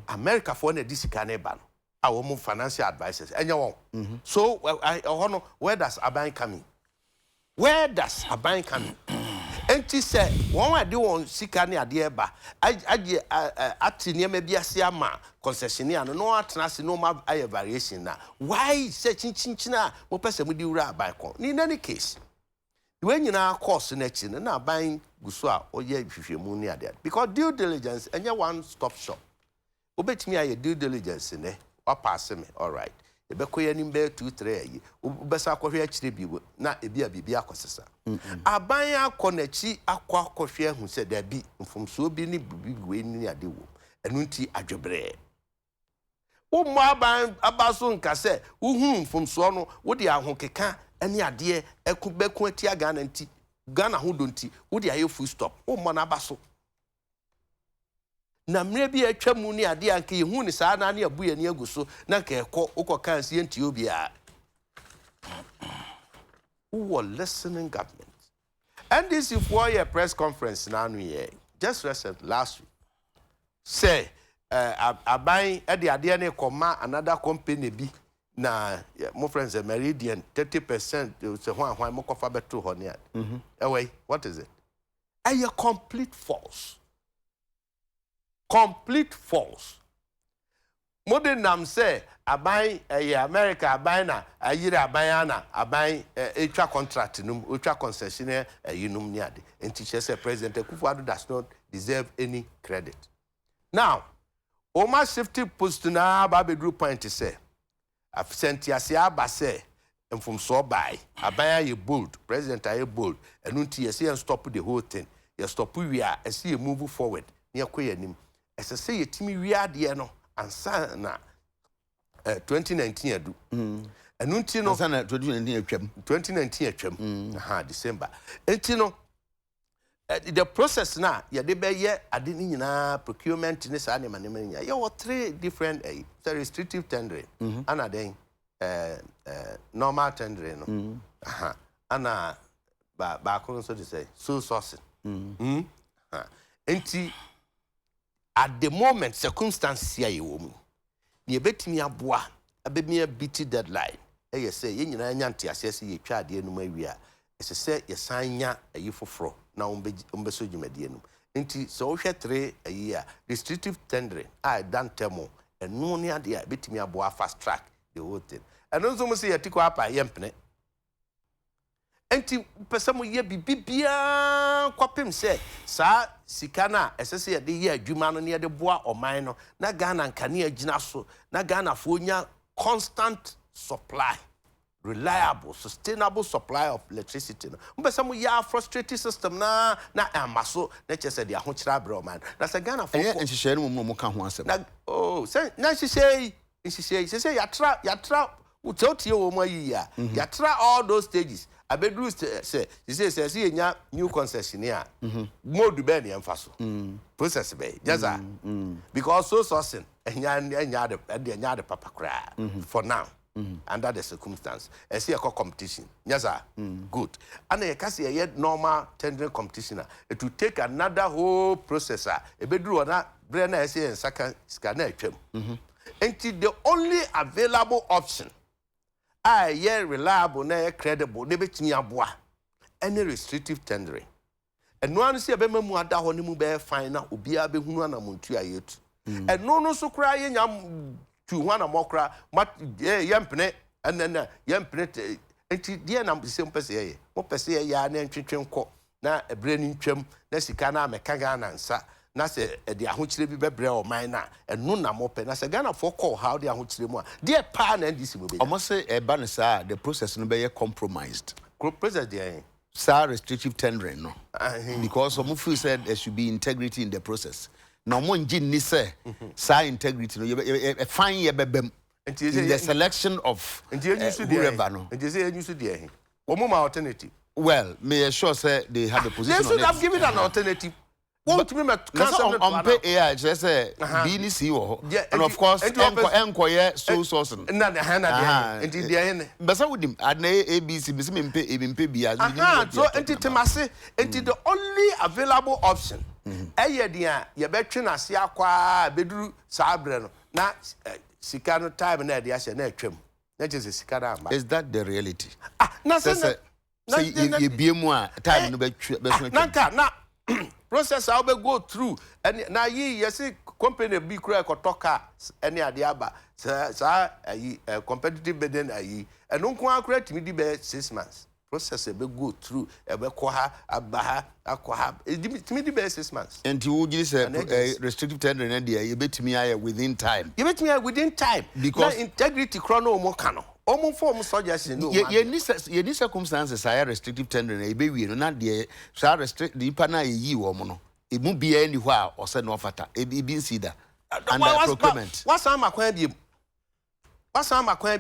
America for the DC Caneban. Our financial advisors. And you won't. So I honor where does Aban come in? Where does Aban come in? And she said, one I do on Sikani Adieba. At near maybe a Siama concessionaire, no atnas, no map variation now. Why searching Chinchina? What person would you rabbi? In any case, when you now course in action and now buying Gusua or ye if you moon near that. Because due diligence and your one stop shop. Obet me a due diligence in there or pass me, all right. The Bekoya in bed 2-3 Ubesa coffee actually be not a beer be a cossessa. I buy a connechi aqua coffee who said there be from so being big way near the womb and unti a jobre. O Marban Abasun Casse, whom from Sono, would the Ahonka, any idea, a Kubequetia gun and tea, Ghana who don't tea, would you full stop? O Monabaso. Na maybe a chamuni idea and key who is an near Buya near Gusso, Naka, Oko can see Ethiopia. Who were listening government. And this is for a press conference now, just recent last week. Say, I buy at the idea comma another company be na my friends a Meridian 30% so why more cover to honey. Away, what is it? A complete false. Complete false. Modern nam say I buy a America I buy na a year I buy I buy a contract num ultra concessionaire yunum niade and teacher say President Kufuor does not deserve any credit. Now Oma safety post na Baby Group point to say I've sent Yasia Basse and from so by Abaya you bold, President I bold, and until you see and stop the whole thing. You stop we are and see you move forward near Quayanim. As I say, Timmy we are the no and sana 2019 do. And until no 2019 December. And you know the process now, yeah, they be yeah, I didn't procurement in this animal. You were 3 different restrictive tendering, and then normal tendering, and back on so to say, so sourcing. At the moment, circumstances here, you woman, you bet me a bois, a be me a bitty deadline. You say, you know, Yanti, I say, you try the enemy we are. As I say, you sign ya a you for fro. Now, umbesuji medianum. Inti so 3 a year. Restrictive tendering. I done temo. And no near the bit me a boa fast track the whole thing. And also must say a tico up a yempne. Enti pesamu ye bibia kwapem say sa sikana esese de ye adwuma no near the boa or mine na Ghana nkane agina so na Ghana fo nya constant supply. Reliable, sustainable supply of electricity. But some ya frustrated system na amaso na chese de ahochira bro man. That's a Ghana for. And she share mo ka ho asem. Oh, say na she say ya tra we tell you wo mo yi ya. Ya tra all those stages. Abedru say see nya new concessionaire. Mo du be na emfa so. Process be. Just because so sourcing enya the papa kra for now. Under the circumstance, I see a competition. Yes, sir. Good. And I can see a yet normal tendering competition. It will take another whole processor. A bedroom or not, Brenner, I say, and second scanner. Until the only available option, I reliable, credible, never to me a bois. any restrictive tendering. And no one see a bema mu ada ho ne mu be fine na obi a be hunu anamontu ayetu. And no so cry yam to one amokra mat yempene and then yempene enti dia na se mpese ye. Mo pese ya na ntwetwe nko na ebrani ntwam na sika na meka ga na nsa na se de ahokyire bi bebre o man na enu na mo pe na se Ghana for call how de ahokyire mu a dia pa na ndisi mo be. Almost say e ba sa the process no be compromised. Process there. Sir, restrictive tendering, no. Because some of you said there should be integrity in the process. Now, one gin ni say, sir, integrity, no, you fine ye bebem in the selection of whoever, no. And you say you should hear him. What alternative? Well, may assure say they have a position. They should have given an alternative. Won't me on pay AI just say BNC and of course enquire so sourcing. Na the hand and the end. But so with him at ABC me pay bias. So antitimase the only available option. Eye dia ye betwe na se akwa beduru sabre no na sika no time na dia hye na atwam. Na je sika na amba. Is that the reality? Na say you be mu a time no be na process how be go through and na yes company be kura kotoka any adiaba sa competitive bidding ayi and nko akura timi di be 6 months process be go through e be ko ha abaha akwa timi di be 6 months and you would say restrictive tendering and you betimi aye within time because integrity chrono mo kano omo form suggestion no ye ni circumstances are restrictive tendering e be wi no na de so restrict the pana yi wo mo no e mu bia ni ho a o se no fata e bi see that under procurement what's am akwan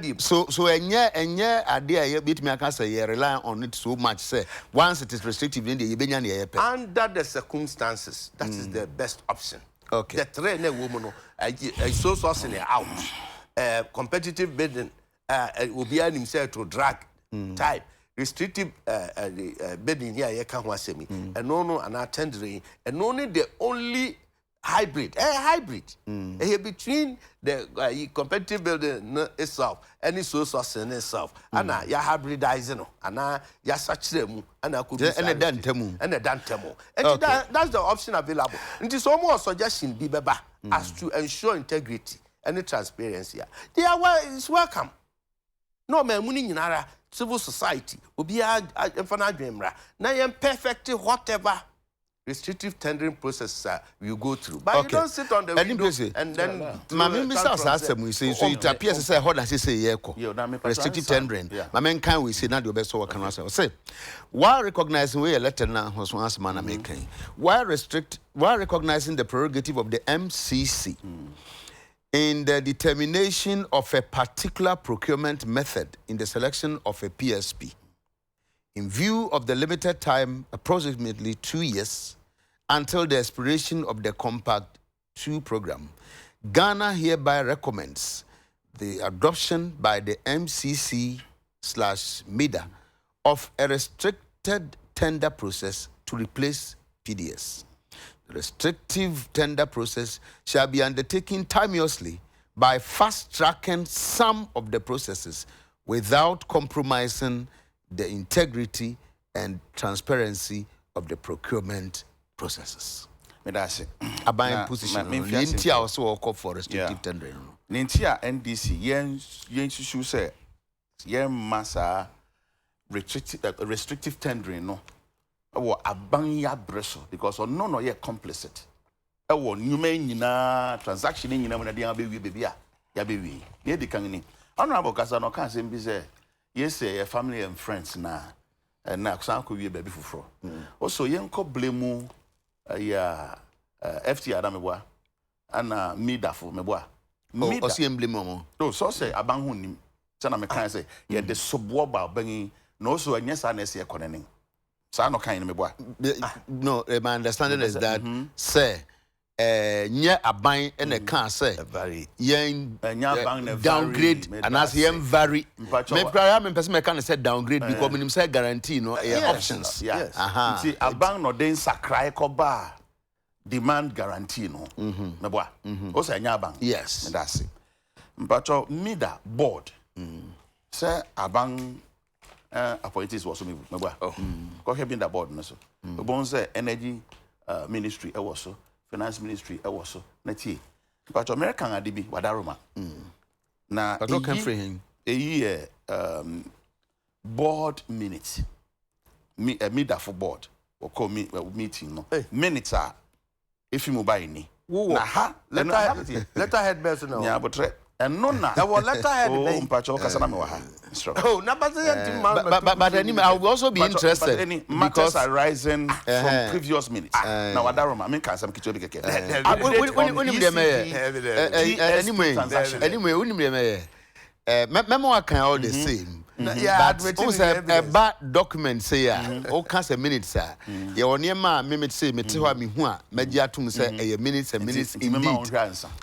bi so enye ade a ye betimi aka say ye rely on it so much say once it is restrictive then ye benya na ye pe under the circumstances that is the best option. Okay, the train na wo mo no so sourcing out competitive bidding will be an himself to drag type restrictive bidding here you can want me and no and tendering and only the only hybrid between the competitive building itself and its source in itself and ya hybridizing and ya such them and I could and a dantemu and that's the option available. It is almost suggestion be as to ensure integrity and transparency. They are welcome. No man muni nyinara civil society obi a emfana adwemra na yem perfect whatever restrictive tendering process you go through but you don't sit on the window and then mama me say we say so it appears to say how does say ye ko restrictive tendering mama kan we say na de obeso wo kan say while recognizing we letter na hoso asma na make while recognizing the prerogative of the MCC in the determination of a particular procurement method in the selection of a PSP, in view of the limited time, approximately 2 years, until the expiration of the Compact 2 program, Ghana hereby recommends the adoption by the MCC/MIDA of a restricted tender process to replace PDS. Restrictive tender process shall be undertaken timeously by fast-tracking some of the processes without compromising the integrity and transparency of the procurement processes. Medase. Abandon position. Nintia also call for restrictive tendering. Nintia NDC yen susu say yen massa restrictive tendering no. Abanya breso because no ye complicit. Nyume nyina transaction nyina mo na dia be wi baby a ya be wi. Ye di kan ni. Honorable Kasa no kan say bi say yes your family and friends na san ko wi baby fufuro. Also yen ko blame ya FT Adameboa ana midafo meboa. O si emblem mo. No so say aban ho nim. Sana me kan say ye de sobo ba ban no so anyesa na se economy. No, my understanding is that say nye aban and a can say yen downgrade and as yen vary. Me person can say downgrade because minimum say guarantee no options. Yes. See aban no den sakrai ko ba demand guarantee no. Me boa. O say nya aban. Yes. That's it. But MIDA board say aban appointees was me. Go ahead, the board, no so. The bonds energy ministry, also finance ministry, also. Neti, but American ADB, Wadaroma. Now, but what can free him? A year board minutes. Me for board or call me meeting. No minutes are if you mobile ni. Letterhead person. Yeah, but and no na. That was letterhead. Oh, Mpacho kasana me waha. Oh, but anyway, I would also be interested any matters arising from previous minutes. Now, Adaroma, I mean, can some kitchen be anyway, memoir can all the same. Yeah, but a bad document say all kinds of minutes, sir. You near my mimic say, Metiwa Mihua, Mediatum say a minutes and minutes indeed.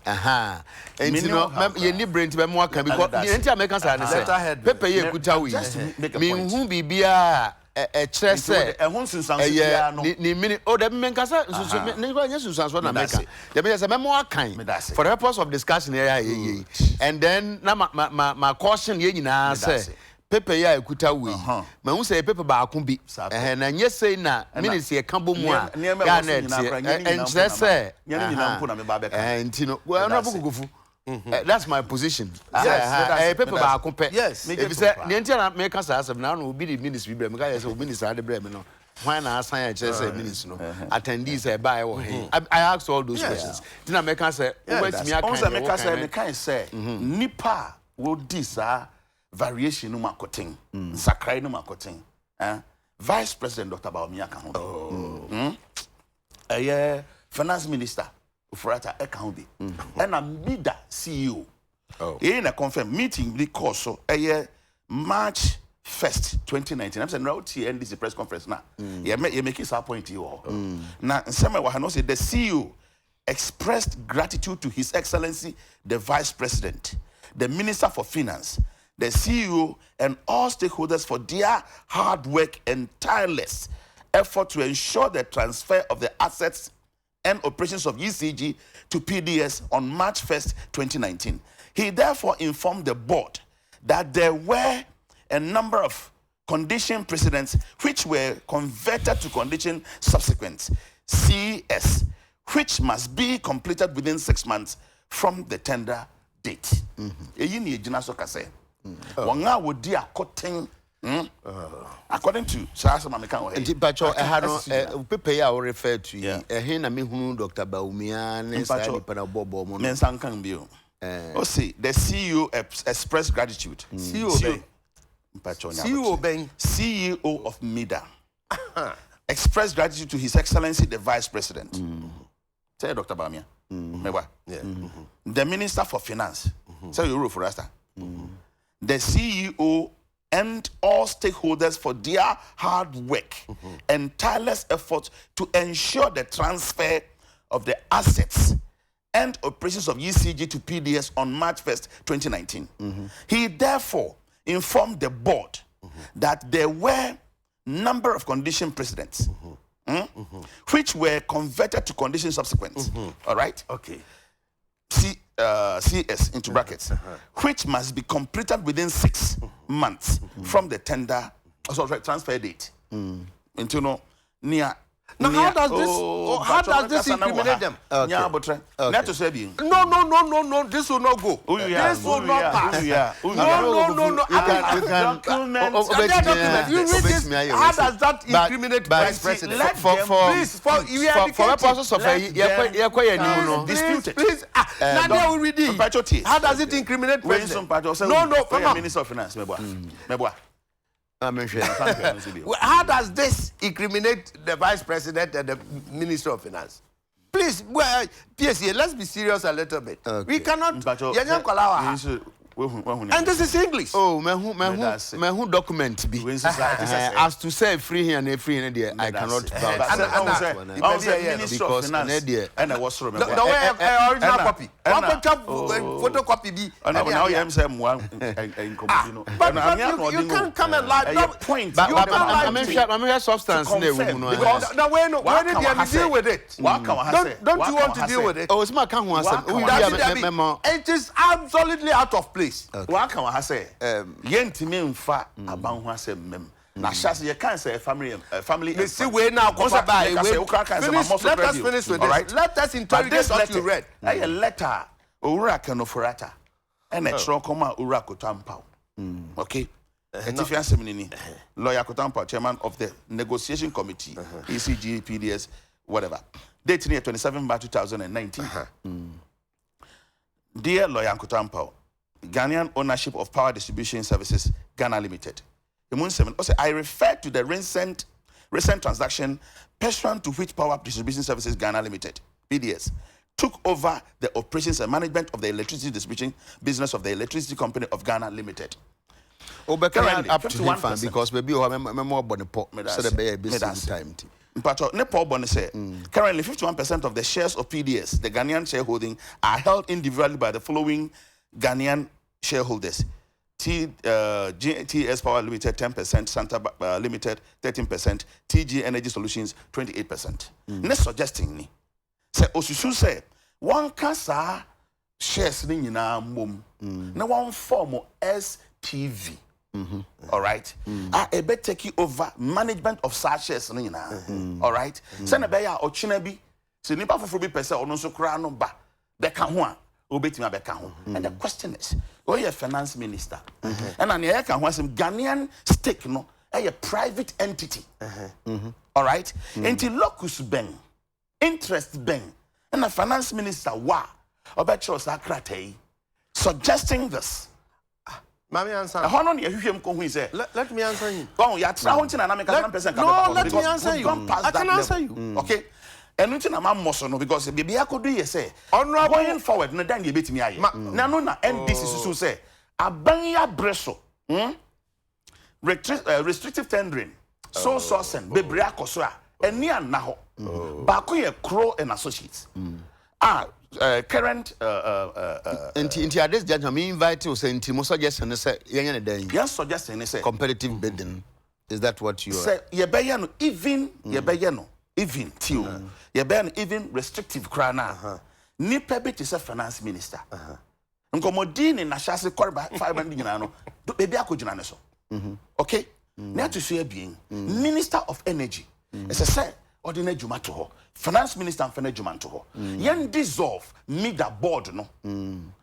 Aha. And you know, you need brain to memoir can be called the entire Americans are letterhead. Pepe Kutawi. Mean who be beer. A chess, a minute. Oh, the men cassa, Susan America. The men is a memoir kind for the purpose of discussion here. And then, my caution, you know, say, Pepe ya Kutawi. My own say paper bar could be. And yes, say na minutes here, Cambo Moa, and say, and you know, well, not that's my position. Yes, paper bar compare. Yes, if you say the entire American as of now will be the ministry, because the minister at the Bremen. Why not assign a minister? Attendees buy or I asked all those questions. Then American say, wait me, I can't say, Nipa will this variation no marketing, Sakai no marketing. Vice President Dr. Baumia can finance minister. Ufurata account be and a mida CEO in a confirmed meeting because so March 1st 2019 I'm saying now and this press conference now you make it point you all now some wa say the CEO expressed gratitude to His Excellency the Vice President, the Minister for Finance, the CEO and all stakeholders for their hard work and tireless effort to ensure the transfer of the assets and operations of ECG to PDS on March 1st, 2019. He therefore informed the board that there were a number of condition precedents which were converted to condition subsequent, CS, which must be completed within 6 months from the tender date. According to Sasa Mamika, Pepe I will refer to you. Hina me Dr. Baumia Mensan can be. Oh, see, the CEO expressed gratitude. CEO of MIDA expressed gratitude to His Excellency the Vice President. Say Dr. Baumia. The Minister for Finance. Say you rule for us. The CEO and all stakeholders for their hard work and tireless efforts to ensure the transfer of the assets and operations of ECG to PDS on March 1st, 2019. He therefore informed the board that there were number of condition precedents which were converted to condition subsequent. All right? Okay. CS into brackets, which must be completed within 6 months from the tender, transfer date. Into no near. Now, how does this incriminate them? Not to say being. No, this will not go. This will not pass. No. You read this. How does that incriminate Vice President? For purposes of disputed. Please, Nadia will read it. How does it incriminate President? No, Minister of Finance. How does this incriminate the Vice President and the Minister of Finance? Please, PSA, let's be serious a little bit. Okay. We cannot. And this is English. Oh, who document be? As to say free here and free in there, I cannot vouch. Minister of Finance. And I was remember. The original copy. Photocopy be. Now you am saying one. But you can't come and lie. Point. I'm here substance. Now when did you deal with it? Don't you want to deal with it? Oh, it's my account. It is absolutely out of place. please. One can ha say yentimi mfa aban ho asem mem. Na shas ye can say family See we now let us finish with this. Let us interrogate what you read. A letter owura kanoforata and a tro koma owura kotampa. Okay. Etifian Seminini, Lawyer Kotampa, chairman of the negotiation committee, ECG, PDS, whatever. Dating here 27 March 2019. Dear Lawyer Kotampa, Ghanaian ownership of power distribution services, Ghana Limited. I refer to the recent transaction pursuant to which Power Distribution Services Ghana Limited, PDS, took over the operations and management of the electricity distribution business of the Electricity Company of Ghana Limited. Currently, up to him because maybe you have a more bonnet pot, so the baby business time. But currently 51% of the shares of PDS, the Ghanaian shareholding, are held individually by the following Ghanaian shareholders: TS Power Limited 10%, Santa Limited 13%, TG Energy Solutions 28%. Next suggesting me, say Osusu say one kasa shares ni nyina mom na one form SPV. All right. I better take you over management of such shares. All right. Send a beya or chinabi. So nipa for be person or no so kra no ba. Beka ho obeti ma beka ho. And the question is, you a finance minister. And an here can some Ghanaian stake no a private entity. All right. Until locus ben, interest ben, and a finance minister wa obetro sakrate suggesting this. Let me answer you. No, let me answer you. I can answer you. Okay. And nothing I'm no because baby I could do you say going forward no then you beat me aye. Na no na NDC so say abanya breso restrictive tendering so sourcing bebre akoso a eni anna ho ba ko ye Crow and Associates. Current into this judgment, me invite you say into suggestion say yenye den. Yes, suggesting say competitive bidding. Is that what you say? Ye be no even ye be no even till ye be no even restrictive crana. Nipa be to say finance minister. Nkomodini na shase korba 500 nyina no. Baby akogina ne so. Okay? Na to so being Minister of Energy. Say ordinary juma to her. Finance minister and finance juma to her. Yen dissolve media board no.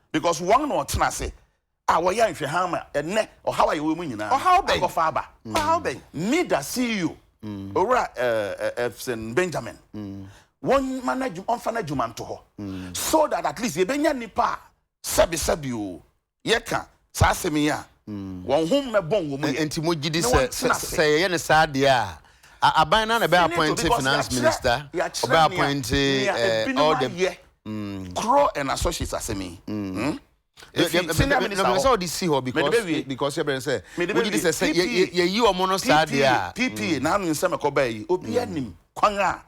Because one or ten say, we are if you hammer and ne or how are you women now? Or how big of Faba? How big? Media CEO or Benjamin. One manage on finance juma to her. So that at least ye benya nipa sabi you yeka sasemia. One whom me bon woman and Timoji say yen sad ya. Aban na be appointed finance minister, be appointed all the Crow and Associates asemi. So this see her because you say this say you are mono sad ya. PP na no nsem ekobai obi anim kwanga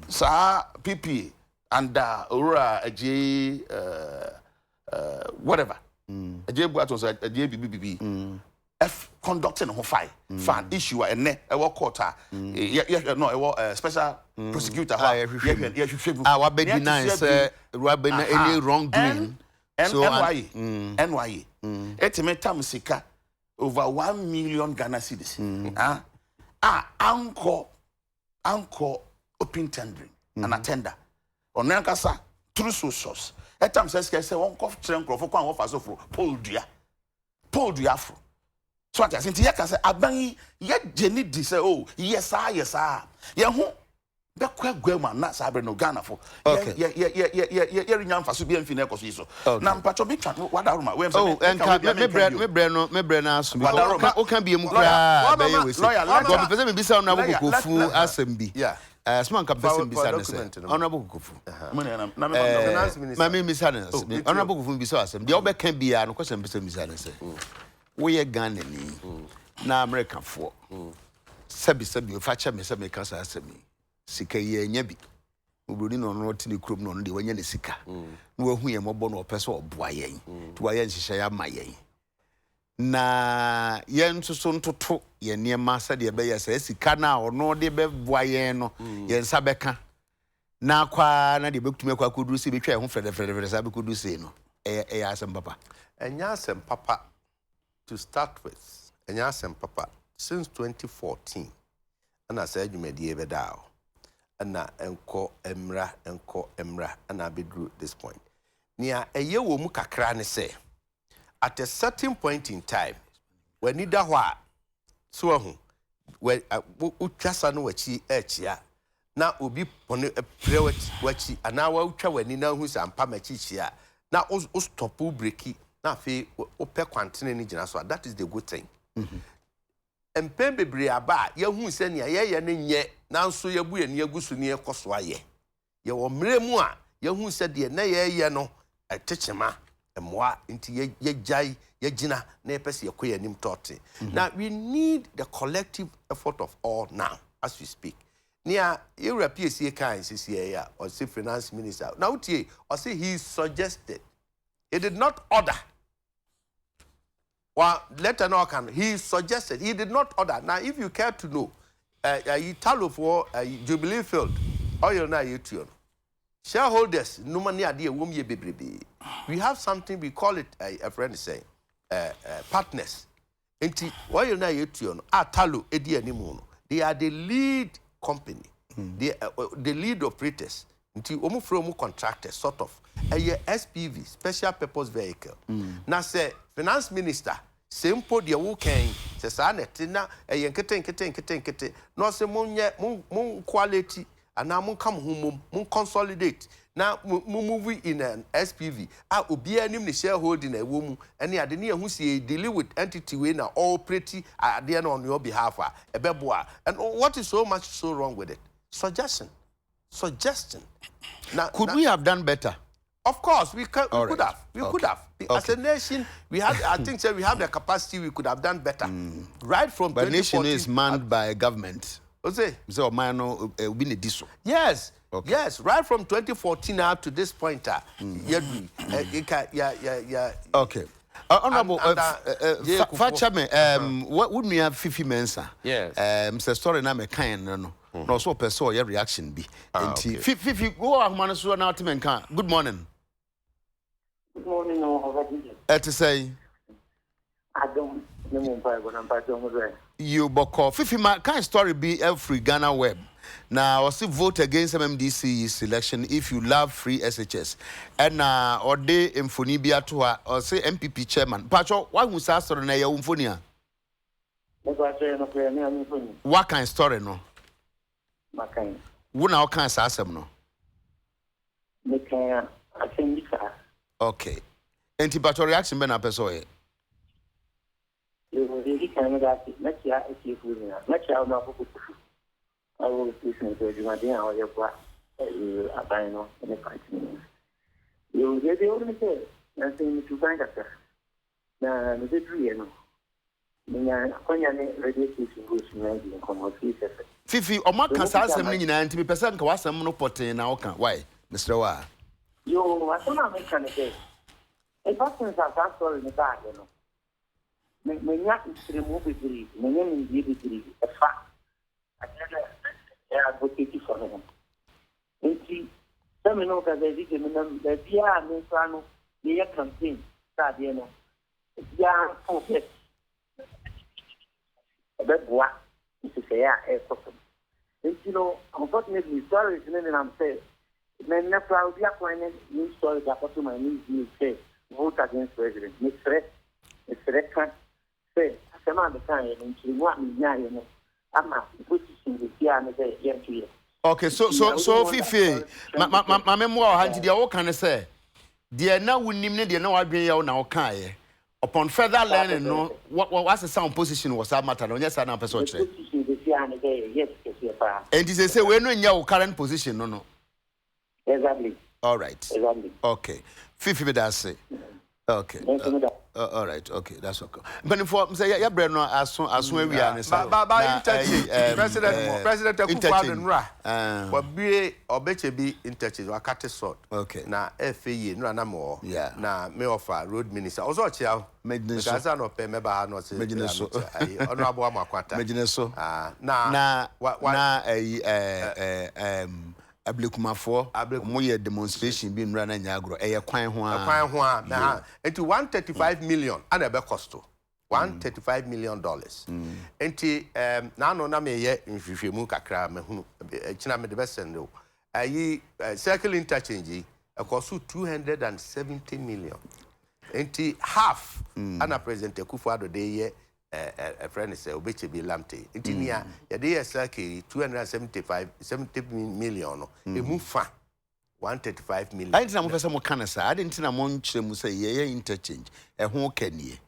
sa PP and ora aje whatever aje buato say aje bibi F conducting who fan issue and ne a court no special prosecutor what be nice any wrongdoing so NYE etimetam sika over 1 million Ghana cedis anchor open tendering and a tender on nankasa through socials etam say one cough train crofo kwa offer so for Paul Dua afro. So I think you can say aban ye jeni di say oh yes ye ho be kwa gwema na sabre no Ghana for ye rinyam fa so bi amfi na ekoso so na mpacho bi twa wadaroma we me bre na so o kan bi emu kra be ye we say go be pese me bisa na Kofu asem bi small can person bisa na say honorable Kofu na me bisa na honorable Kofu bisa asem dia obeka bia no kwese bisa na say we are Ghana na American for sabi facha me say me kan sa asemi sika ye nya bi obroni no no tini krom no de wanya ne sika na wahu ye mobo no opese oboa yen to wa yen hihye ya ma yen na yen so ntoto ye niema sa de be ye sa sika na ono de be boa yen no yen sa beka na kwa na de bekutumi kwa koduru se betwa ho frede sa be koduru se no e asem papa Enyasem papa to start with. Enyasem papa since 2014. And I said you made the dao. And na enko emra and I be drew this point. Nia a year wo mu kakra ne say at a certain point in time when nida hwa so ahu when utwasa no wachi echia na obi pone pre wachi ana wa utwa wani na hu sa ampa machi chia na o stop breaki na fe o pe kwantene ni gina so that is the good thing. Empem bebre aba ya hu se ne ye ne nye nanso ya bu ye ne agusu ne ekoso aye ye wo mremu a ya hu se de na ye no etechema emwa nti ye jai ye gina na epese ye koya nim tote. Now we need the collective effort of all now as we speak. Nia Europe PSA kan CCA or say finance minister. Now tie or say he suggested. He did not order. Well, letter no can. He suggested. He did not order. Now, if you care to know, Italo for Jubilee Field, oil na YouTube. Shareholders, no money idea whom ye be. We have something we call it a friend is saying partners. Enti oil na YouTube. Talo edi animono. They are the lead company. The lead operators. Enti omu from contractors sort of. A SPV, special purpose vehicle. Now say finance minister. Simple the woken says Anatina a yankete no say mon quality and now mon come home mon consolidate now movie in an SPV ubi any shareholding a woman and the idea who see dealing with entity we now all pretty on your behalf a beboa and what is so much so wrong with it? Suggestion. Now could we have done better? Of course, we could have. We could have. As a nation, we have. I think we have the capacity. We could have done better. Right from. But nation is manned by government. So, yes. Okay. Yes. Right from 2014 up to this point. Okay. Honorable, what would we have 50 mensa? Yes. Mr. Story na me kind no. No so person your reaction be. Fifi go ahumana so na timenka. Good morning. Good morning, already. To say I don't know you boko Fifi ma kind story be every Ghana web. Now I see vote against MMDC election if you love free SHS. And or they Mfonibia to her or say MPP chairman. Pacho, why we say story na ya Mfonia? What kind story no? Makan. Wuna o kan sa asem no. Mekan asem bisa. Okay. Enti pato reaction be na peso ye. You really can that mecha esi funi na. Mecha na ko ko. I will listen to you my dia o ye kwa. Abai no ne fighting. You get the only thing. Na say to find that. Na me de three no. Minya konya ne radio station go to na come Fifi, o ma kan sa asem ni nyina nti me pese nka wasem no poten na o kan. Why? Mr. Wa. Yo, I don't make an idea. A person has that story in the bag, you know. May not remove it, may not give it a fact. I can't advocate for him. And see, some know that they did the Dia Mensano, the campaign, that you know. Yeah, forget. That what is to say, a person. And you know, unfortunately, stories, and I'm saying. Men na proud ya kwanye new story that to my news say vote against president. It's threat can say asema the kind in chimwa nya you know. Ama position the fear na say year. Okay, so Fifi, my memoir hanti dia wo kan say dia na wonim ne dia na wadwen ya na wo kan ye. Upon further learning no what's the sound position was that matter no yes na person kire. Position the fear na say yes pa. And they say we no nya wo current position no. Exactly. All right. Exactly. Okay. Fifi me that say. Okay. All right. Okay. That's okay. But for say ya bre no aso we are ba president Akufo-Addo nra. Wa bie obeche bi interchange wa kate sort. Okay. Na FAE nra na mo. Yeah. Na me offer road minister. Ozo chia. Because no pay me ba no say. Ono abo amakwata. Medine so. Na ablekumafoɔ mo yɛ demonstration bi nra na nya agro ɛyɛ kwan ho a na enti 135 million ana be cost 135 million dollars enti na no na me ye nhwehwemu kakra mahunu kina me de be send o ayi circle interchange cost 270 million enti half ana president Akufo-Addo de ye a friend say obeche bi lamte enti nia ye de circle 70 million no e mu fa 135 million. I didn't know some kind of say. I didn't know mu say ye interchange. Ho kanie.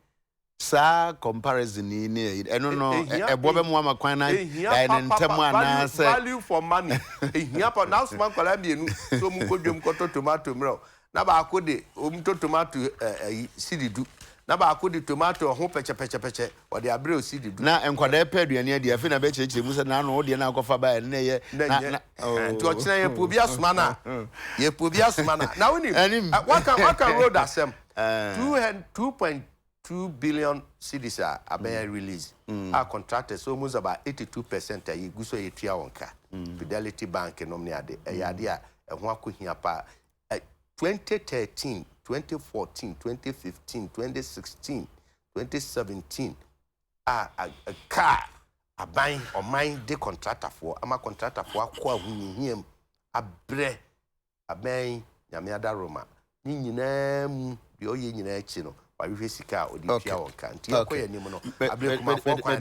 Sa comparison ni I don't know. E bobe mu amakwan na ntemu ana say value for money. Ehia pa now small kwala mienu so mu kodwem koto tomato mro. Na ba akode tomato sididu. Na ba akode tomato ho peche o de abre o sididu. Na enkwada pe aduane ade afi na be chechire mu say na no de na akofa ba na ye na to ochina ye po bia soma na ye po bia soma na na woni what can road asem 2.2 billion cedis abaya release are contracted so almost about 82% ayi guso ye tua wonka Fidelity Bank no me ade ade a ho akohia pa 2013 2014 2015 2016 2017 a car aban or mine de contractor for ama contractor for akwa hunhiem abre aban nyame ada Roma ni nyina mu bi oye nyina achi no wa hwe sika odi tua wonka nti akoye nim no abre kuma for kwa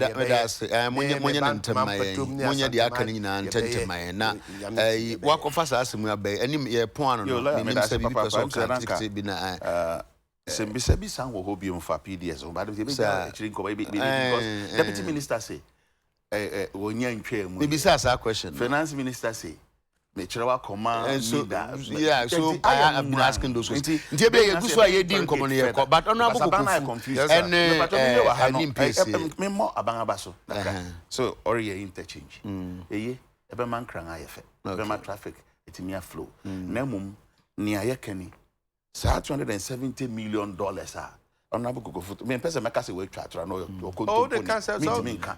monye ntemaye monye de aka nyina ntemaye na wakofa sa asemu abai anim ye pon ano no nim se bi person kan bi na Sembisa bi san wo hobi mfa PDS o ba de be actually ko because deputy minister say wo nya ntwa mu me bi sa question finance minister say me chirawa command yeah so I have been asking those questions ntie be ye guso aye di nkomo no ye ko but honorable confused and me mo abanga so so ori ye interchange eye ebe man kran ayefe ebe ma traffic etimia flow na mum ni ayekani sa $270 million honorable Kukufutu me pese meka se we twatra no oh the cancer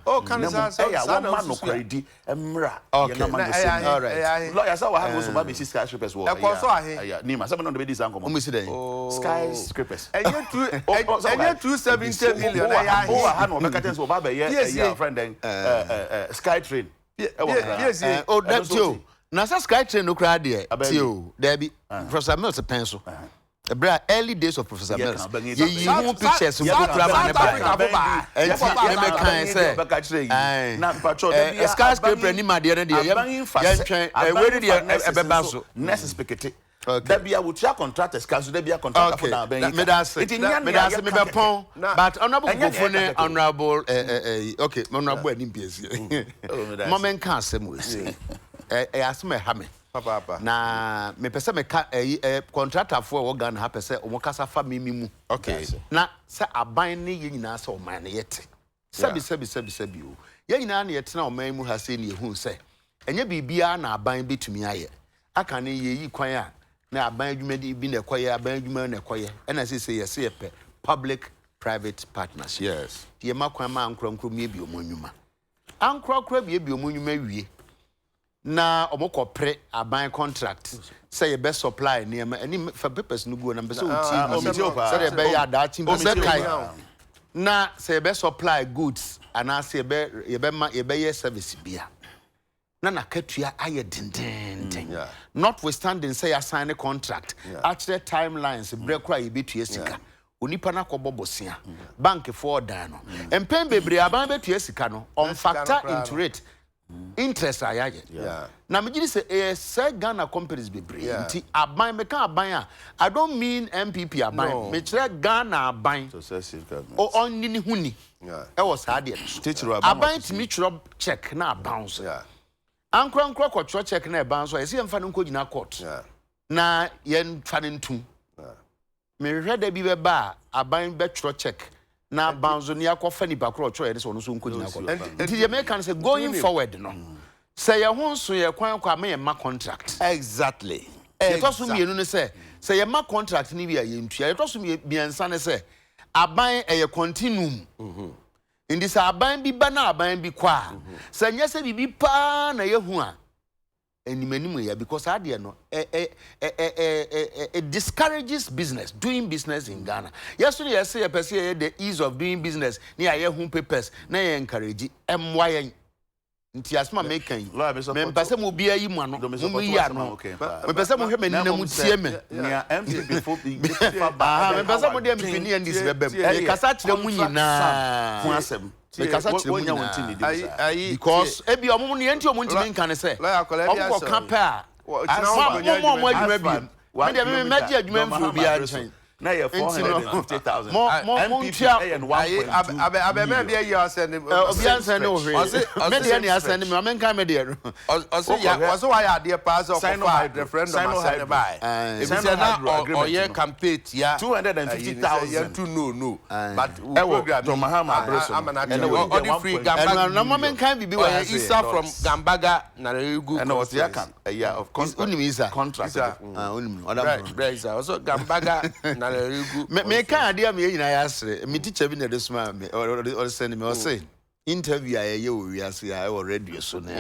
oh cancer so ya man no credit emra ye na man all right lawyer say we have so baby skyscrapers wo yeah ni ma say no be this anko mo si den skyscrapers enye 270 million oh ha no meka ten so ba be ye friend then Skytrain oh that too na sa Skytrain no kra de tio there be Professor Mills pencil the early days of Professor Mills. You pictures of Africa. And skyscraper ni ma de na de where did next spectate that be a would contractors cancel there be a contractor for now me be pon but honorable Kufuor honorable okay honorable ni PS moment can say mo asem ha me papa na me pese me ka contractor for wo Ghana ha pese o mo kasa fa mimi mu okay na se aban ne ye nyina se o man ne yete sabi o ye nyina na yete na o man mu ha se ne ehun se enye bibia na aban betumi aye aka ne ye yi kwan a na aban adwuma bi na ekoye aban adwuma na ekoye na se yese ye pe public private partnership yes ye makwan ma ankronkro mi bi o mo nwuma ankronkro bi o mo nwuma wie na omokopre aban contract say be supply near any for papers no go na be say say be ya da team be kai na say be supply goods and I say be service bia na katua aye dindindin notwithstanding say assign a contract actually timelines break cry betua sika onipa na kobobosia bank for dan no empem bebre aban betua sika no on factor into rate interest ayaye na me gidi say Ghana companies be brave nti aban me kan aban a I don't mean MPP aban me kire Ghana aban successive government o onni ni huni e was hard aban timi kire check na bounce ankro kwotro check na bounce e se mfa no nkogina court na ye mfa ne ntum me hwede bi be ba aban be kire check na bounce ni akofa ni bakro kire ye so no so nkogina court nti ye make can say going forward no say your hon so ye kwan kwa me ma contract exactly ye to so mienu ne say ye ma contract ni bia ye ntua ye to so miensa ne say aban ye continuum indi say aban bi ba na aban bi kwa say nya say bibi pa na ye hu a animanimu because adie no it discourages business, doing business in Ghana. Yesterday I say the ease of doing business near your home papers na encourage MY nti asma making me mpase mo bia yi mu ano mo yi ano me pese mo hwe me nina mu tie me near MP before me pese mo de mpini and this bebem e kasa kire mu nyina ho asem me kasa kire mu nyina because e bia mo ne nti o mo ntimi nka ne se o ko kan pa mo adwuma bi me de me maji adwuma mfo bia nchen na ye 450,000 MPP and 1.2 abe me bia you send obian send no hwe me de na send me me kan me de also why are there pass of referendum send by if you say na or ye campaign ya 250,000 no but program to Mahama Abreso and all free Gambaga na mo kan bibi wa Isa from Gambaga na Regu and what ya can a year of contract also Gambaga na me kan ade me nyina ya sere me teacher bi na de suma me or send me or say interview aye o wiase I already so na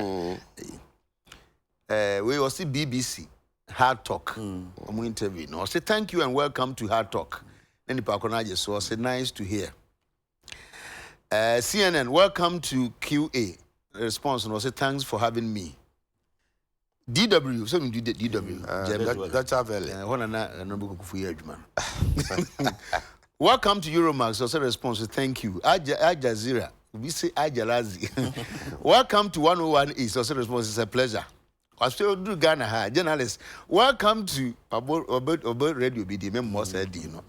we was see BBC Hard Talk omo interview no say thank you and welcome to Hard Talk any pa kona je so say nice to hear CNN welcome to QA response no say thanks for having me DW, so we do DW. That's a valley. Welcome to Euromax. Also response, thank you. Al Jazeera, we say Al Jalazi. Welcome to 101 East. Also response, it's a pleasure. I still do Ghana journalists. Welcome to about Radio BD.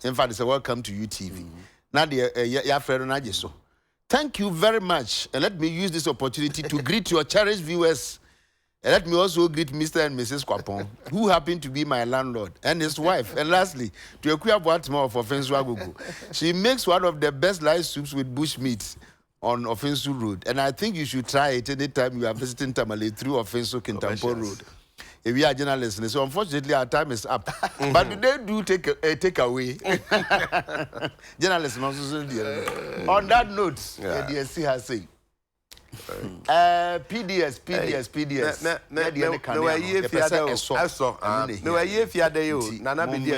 In fact, it's a welcome to UTV. Nadia, Najiso. Thank you very much, and let me use this opportunity to greet your cherished viewers. And let me also greet Mr. and Mrs. Kwapon, who happen to be my landlord, and his wife. And lastly, to acquire Baltimore of Offensu Agogo. She makes one of the best live soups with bush meat on Offensu Road. And I think you should try it anytime you are visiting Tamale through Offensu Kintampo Road. If we are journalists, so unfortunately our time is up. But they do take away. Journalists also say. On that note, the DSC has said. PDS. No way if you are Nana Bidia,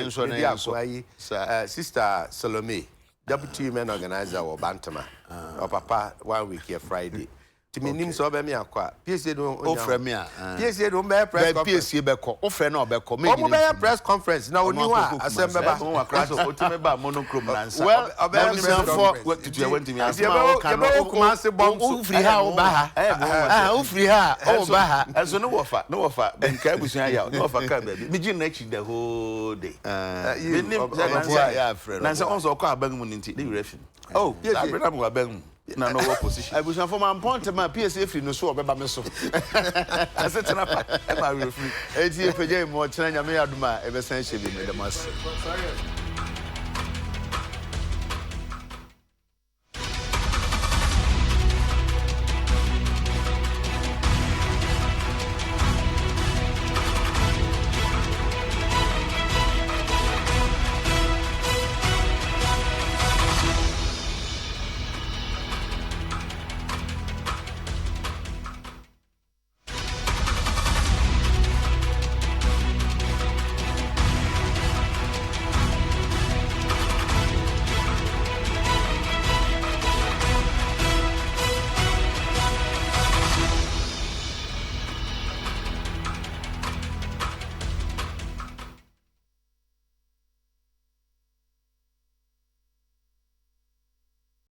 Sister Salome, Deputy Men Organizer or Bantama, or Papa 1 week here Friday. To me, names over me aqua. PSA don't offer me. PSA don't bear press PSA Beco, offer no Beco, maybe press conference. Now, you are assemble across the monochrome. Well, what did you want to me? I say, free how Baha, free how, oh Baha, and so no offer, then Cabus, no offer, begin next the whole day. Nancy also call Benjamin into the refugee. Oh, yes, I'm Ben. No opposition. I was for my point to my PSA free no so about me so. I said to my free. 80 more China may aduma ever since she be made a mass.